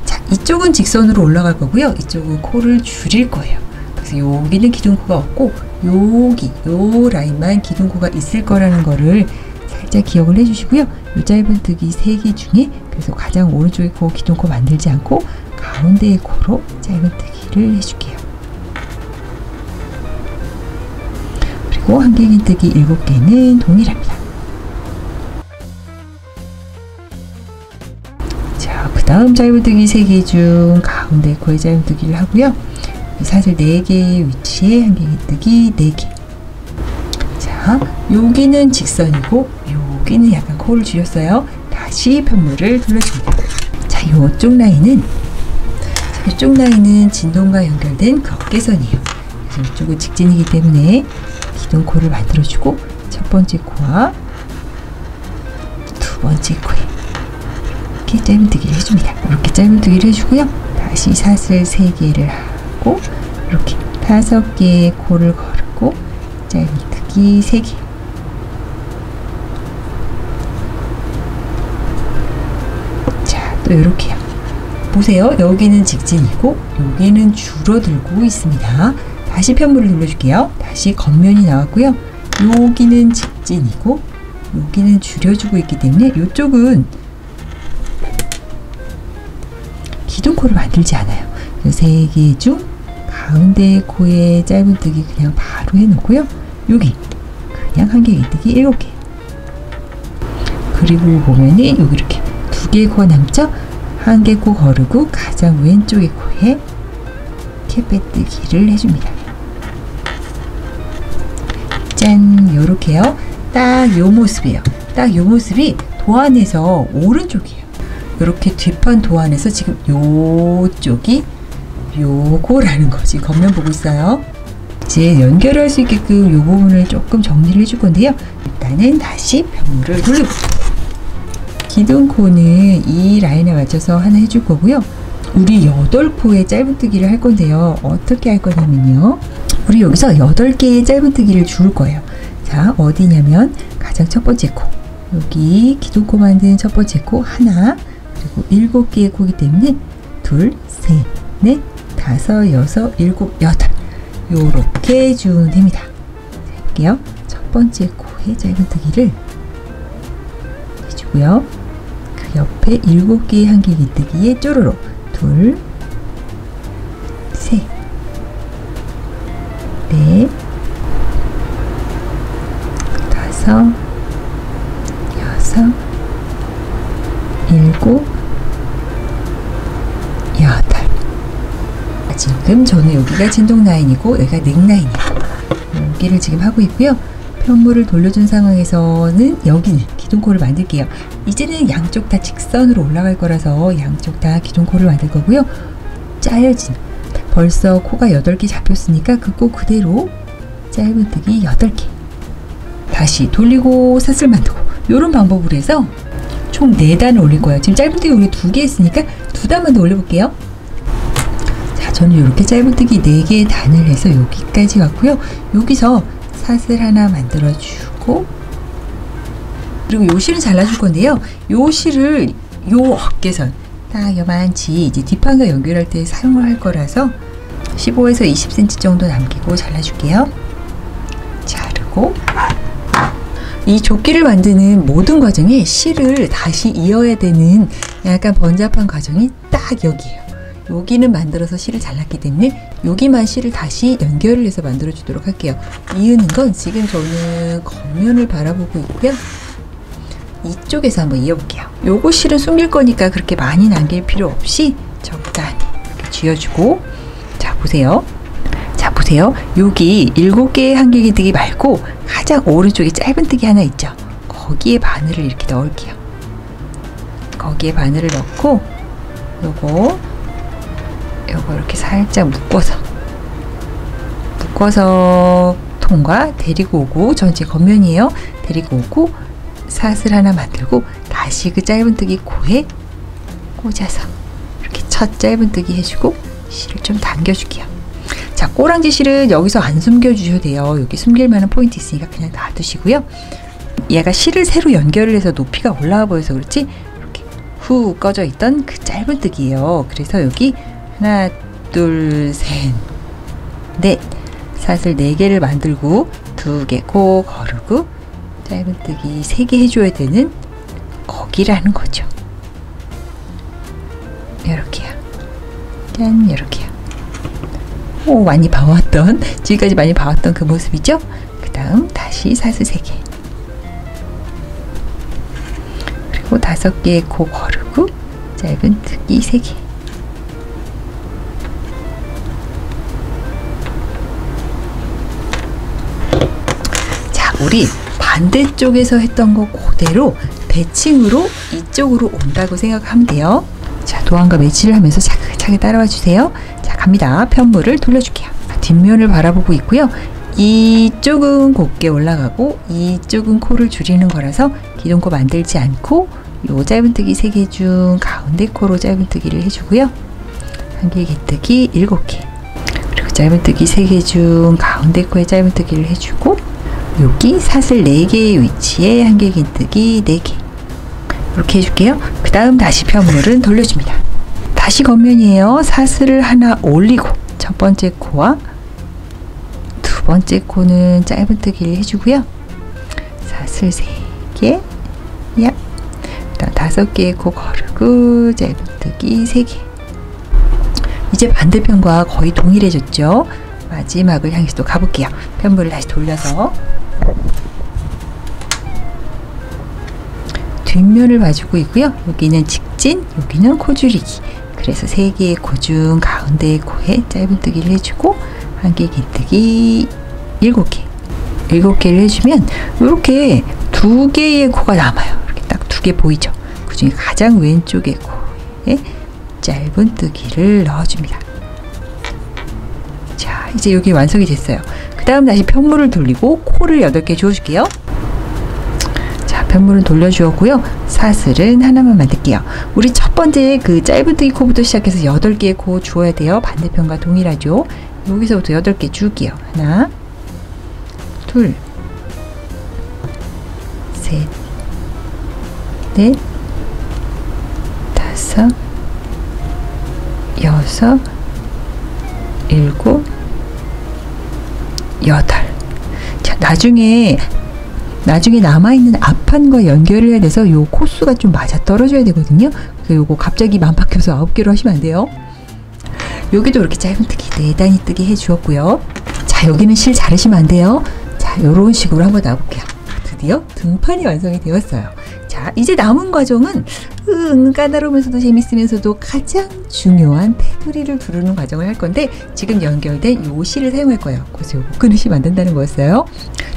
자, 이쪽은 직선으로 올라갈 거고요. 이쪽은 코를 줄일 거예요. 그래서 여기는 기둥코가 없고 여기 요 라인만 기둥코가 있을 거라는 거를 살짝 기억을 해주시고요. 이 짧은뜨기 3개 중에 그래서 가장 오른쪽에 코 기둥코 만들지 않고 가운데의 코로 짧은뜨기를 해줄게요. 그리고 한길기뜨기 7개는 동일합니다. 자, 그 다음 짧은뜨기 3개 중 가운데 코에 짧은뜨기를 하고요. 사슬 4개의 위치에 한길기뜨기 4개. 자, 여기는 직선이고 여기는 약간 코를 줄였어요. 다시 편물을 돌려줍니다. 자, 이쪽 라인은 진동과 연결된 그 어깨선이에요. 그래서 이쪽은 직진이기 때문에 기둥코를 만들어주고 첫 번째 코와 두 번째 코에 이렇게 짧은뜨기를 해줍니다. 이렇게 짧은뜨기를 해주고요. 다시 사슬 3개를 하고 이렇게 5개의 코를 걸고 짧은뜨기 3개. 자, 또 이렇게요. 보세요. 여기는 직진이고 여기는 줄어들고 있습니다. 다시 편물을 돌려줄게요. 다시 겉면이 나왔고요. 여기는 직진이고 여기는 줄여주고 있기 때문에 이쪽은 기둥코를 만들지 않아요. 3개 중 가운데 코에 짧은뜨기 그냥 바로 해놓고요. 여기 그냥 한길기뜨기 7개. 그리고 보면은 여기 이렇게 2개의 코가 남죠? 1개 코 거르고 가장 왼쪽의 코에 이렇게 빼뜨기를 해줍니다. 짠! 요렇게요. 딱 요 모습이에요. 딱 요 모습이 도안에서 오른쪽이에요. 이렇게 뒷판 도안에서 지금 요쪽이 요거라는 거지. 겉면 보고 있어요. 이제 연결할 수 있게끔 요 부분을 조금 정리를 해줄 건데요. 일단은 다시 편물을 돌려볼게요. 기둥코는 이 라인에 맞춰서 하나 해줄 거고요. 우리 8코의 짧은뜨기를 할 건데요. 어떻게 할 거냐면요. 우리 여기서 8개의 짧은뜨기를 줄 거예요. 자, 어디냐면 가장 첫 번째 코. 여기 기둥코 만든 첫 번째 코 하나, 그리고 7개의 코이기 때문에 2, 3, 4, 5, 6, 7, 8 요렇게 해주면 됩니다. 자, 해볼게요. 첫 번째 코의 짧은뜨기를 해주고요. 그 옆에 7개의 한길기뜨기에 쪼르륵 2, 3, 4, 5, 6, 7, 8. 지금 저는 여기가 진동 라인이고 여기가 넥 라인이에요. 여기를 지금 하고 있고요. 편물을 돌려준 상황에서는 여기는 기둥코를 만들게요. 이제는 양쪽 다 직선으로 올라갈 거라서 양쪽 다 기둥코를 만들 거고요. 짜여진 벌써 코가 8개 잡혔으니까 그 코 그대로 짧은뜨기 8개. 다시 돌리고 사슬 만들고 이런 방법으로 해서 총 4단을 올릴 거예요. 지금 짧은뜨기 우리 2개 했으니까 2단만 더 올려볼게요. 자, 저는 이렇게 짧은뜨기 4개의 단을 해서 여기까지 왔고요. 여기서 사슬 하나 만들어주고 그리고 요 실은 잘라줄 건데요. 요 실을 요 어깨선 딱 요만치 이제 뒷판과 연결할 때 사용을 할 거라서 15에서 20cm 정도 남기고 잘라줄게요. 자르고 이 조끼를 만드는 모든 과정에 실을 다시 이어야 되는 약간 번잡한 과정이 딱 여기예요. 여기는 만들어서 실을 잘랐기 때문에 여기만 실을 다시 연결을 해서 만들어 주도록 할게요. 이유는 건 지금 저는 겉면을 바라보고 있고요. 이쪽에서 한번 이어볼게요. 요거 실은 숨길 거니까 그렇게 많이 남길 필요 없이 적당히 이렇게 쥐어주고 자 보세요. 자 보세요. 여기 7개의 한길기뜨기 말고 가장 오른쪽에 짧은뜨기 하나 있죠. 거기에 바늘을 이렇게 넣을게요. 거기에 바늘을 넣고 요거 이렇게 살짝 묶어서 통과 데리고 오고 전체 겉면이에요. 데리고 오고 사슬 하나 만들고 다시 그 짧은뜨기 코에 꽂아서 이렇게 첫 짧은뜨기 해주고 실을 좀 당겨줄게요. 자, 꼬랑지 실은 여기서 안 숨겨주셔도 돼요. 여기 숨길 만한 포인트 있으니까 그냥 놔두시고요. 얘가 실을 새로 연결을 해서 높이가 올라와 보여서 그렇지 이렇게 후 꺼져 있던 그 짧은뜨기예요. 그래서 여기 하나, 둘, 셋, 넷 사슬 4개를 만들고 2개 코 거르고 짧은뜨기 3개 해줘야 되는 거기라는 거죠. 이렇게요. 짠, 이렇게요. 오, 많이 봐왔던 지금까지 많이 봐왔던 그 모습이죠. 그 다음 다시 사슬 3개 그리고 5개의 코 거르고 짧은뜨기 3개. 자, 우리 반대쪽에서 했던 거 그대로 대칭으로 이쪽으로 온다고 생각하면 돼요. 자, 도안과 매치를 하면서 차근차근 따라와 주세요. 자, 갑니다. 편물을 돌려줄게요. 뒷면을 바라보고 있고요. 이쪽은 곱게 올라가고 이쪽은 코를 줄이는 거라서 기둥코 만들지 않고 요 짧은뜨기 3개 중 가운데 코로 짧은뜨기를 해주고요. 한길 깃뜨기 7개, 그리고 짧은뜨기 3개 중 가운데 코에 짧은뜨기를 해주고, 여기 사슬 4개의 위치에 한길 깃뜨기 4개 이렇게 해줄게요. 그 다음 다시 편물은 돌려줍니다. 다시 겉면이에요. 사슬을 하나 올리고 첫 번째 코와 두 번째 코는 짧은뜨기를 해주고요. 사슬 3개, 야, 그다음 5개의 코 거르고 짧은뜨기 3개. 이제 반대편과 거의 동일해졌죠. 마지막을 향해서 또 가볼게요. 편물을 다시 돌려서 뒷면을 봐주고 있고요. 여기는 직진, 여기는 코 줄이기. 그래서 3개의 코 중 가운데의 코에 짧은뜨기를 해주고 한길 깃뜨기 7개, 7개를 해주면 이렇게 2개의 코가 남아요. 이렇게 딱 2개 보이죠? 그 중에 가장 왼쪽의 코에 짧은뜨기를 넣어줍니다. 자, 이제 여기 완성이 됐어요. 그 다음 다시 편물을 돌리고 코를 8개 주어줄게요. 자, 편물은 돌려주었고요. 사슬은 하나만 만들게요. 우리 첫 번째 그 짧은뜨기 코부터 시작해서 8개의 코 주어야 돼요. 반대편과 동일하죠. 여기서부터 8개 줄게요. 하나, 둘, 셋, 넷, 다섯, 여섯, 일곱, 여덟. 자, 나중에 남아있는 앞판과 연결을 해야 돼서 요 코수가 좀 맞아 떨어져야 되거든요. 그래서 요거 갑자기 맘박혀서 9개로 하시면 안 돼요. 여기도 이렇게 짧은뜨기 4단위 뜨기 해주었고요. 자, 여기는 실 자르시면 안 돼요. 자, 요런 식으로 한번 놔볼게요. 드디어 등판이 완성이 되었어요. 자, 이제 남은 과정은 까다로우면서도 재밌으면서도 가장 중요한 테두리를 두르는 과정을 할 건데, 지금 연결된 요 실을 사용할 거예요. 그래서 요거 그릇이 만든다는 거였어요.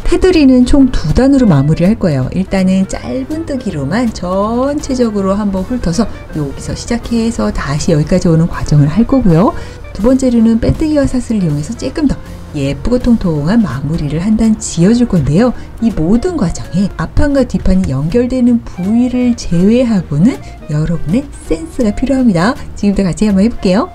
테두리는 총 2단으로 마무리를 할 거예요. 일단은 짧은뜨기로만 전체적으로 한번 훑어서 여기서 시작해서 다시 여기까지 오는 과정을 할 거고요. 두 번째로는 빼뜨기와 사슬을 이용해서 조금 더 예쁘고 통통한 마무리를 한 단 지어줄 건데요. 이 모든 과정에 앞판과 뒷판이 연결되는 부위를 제외하고는 여러분의 센스가 필요합니다. 지금부터 같이 한번 해볼게요.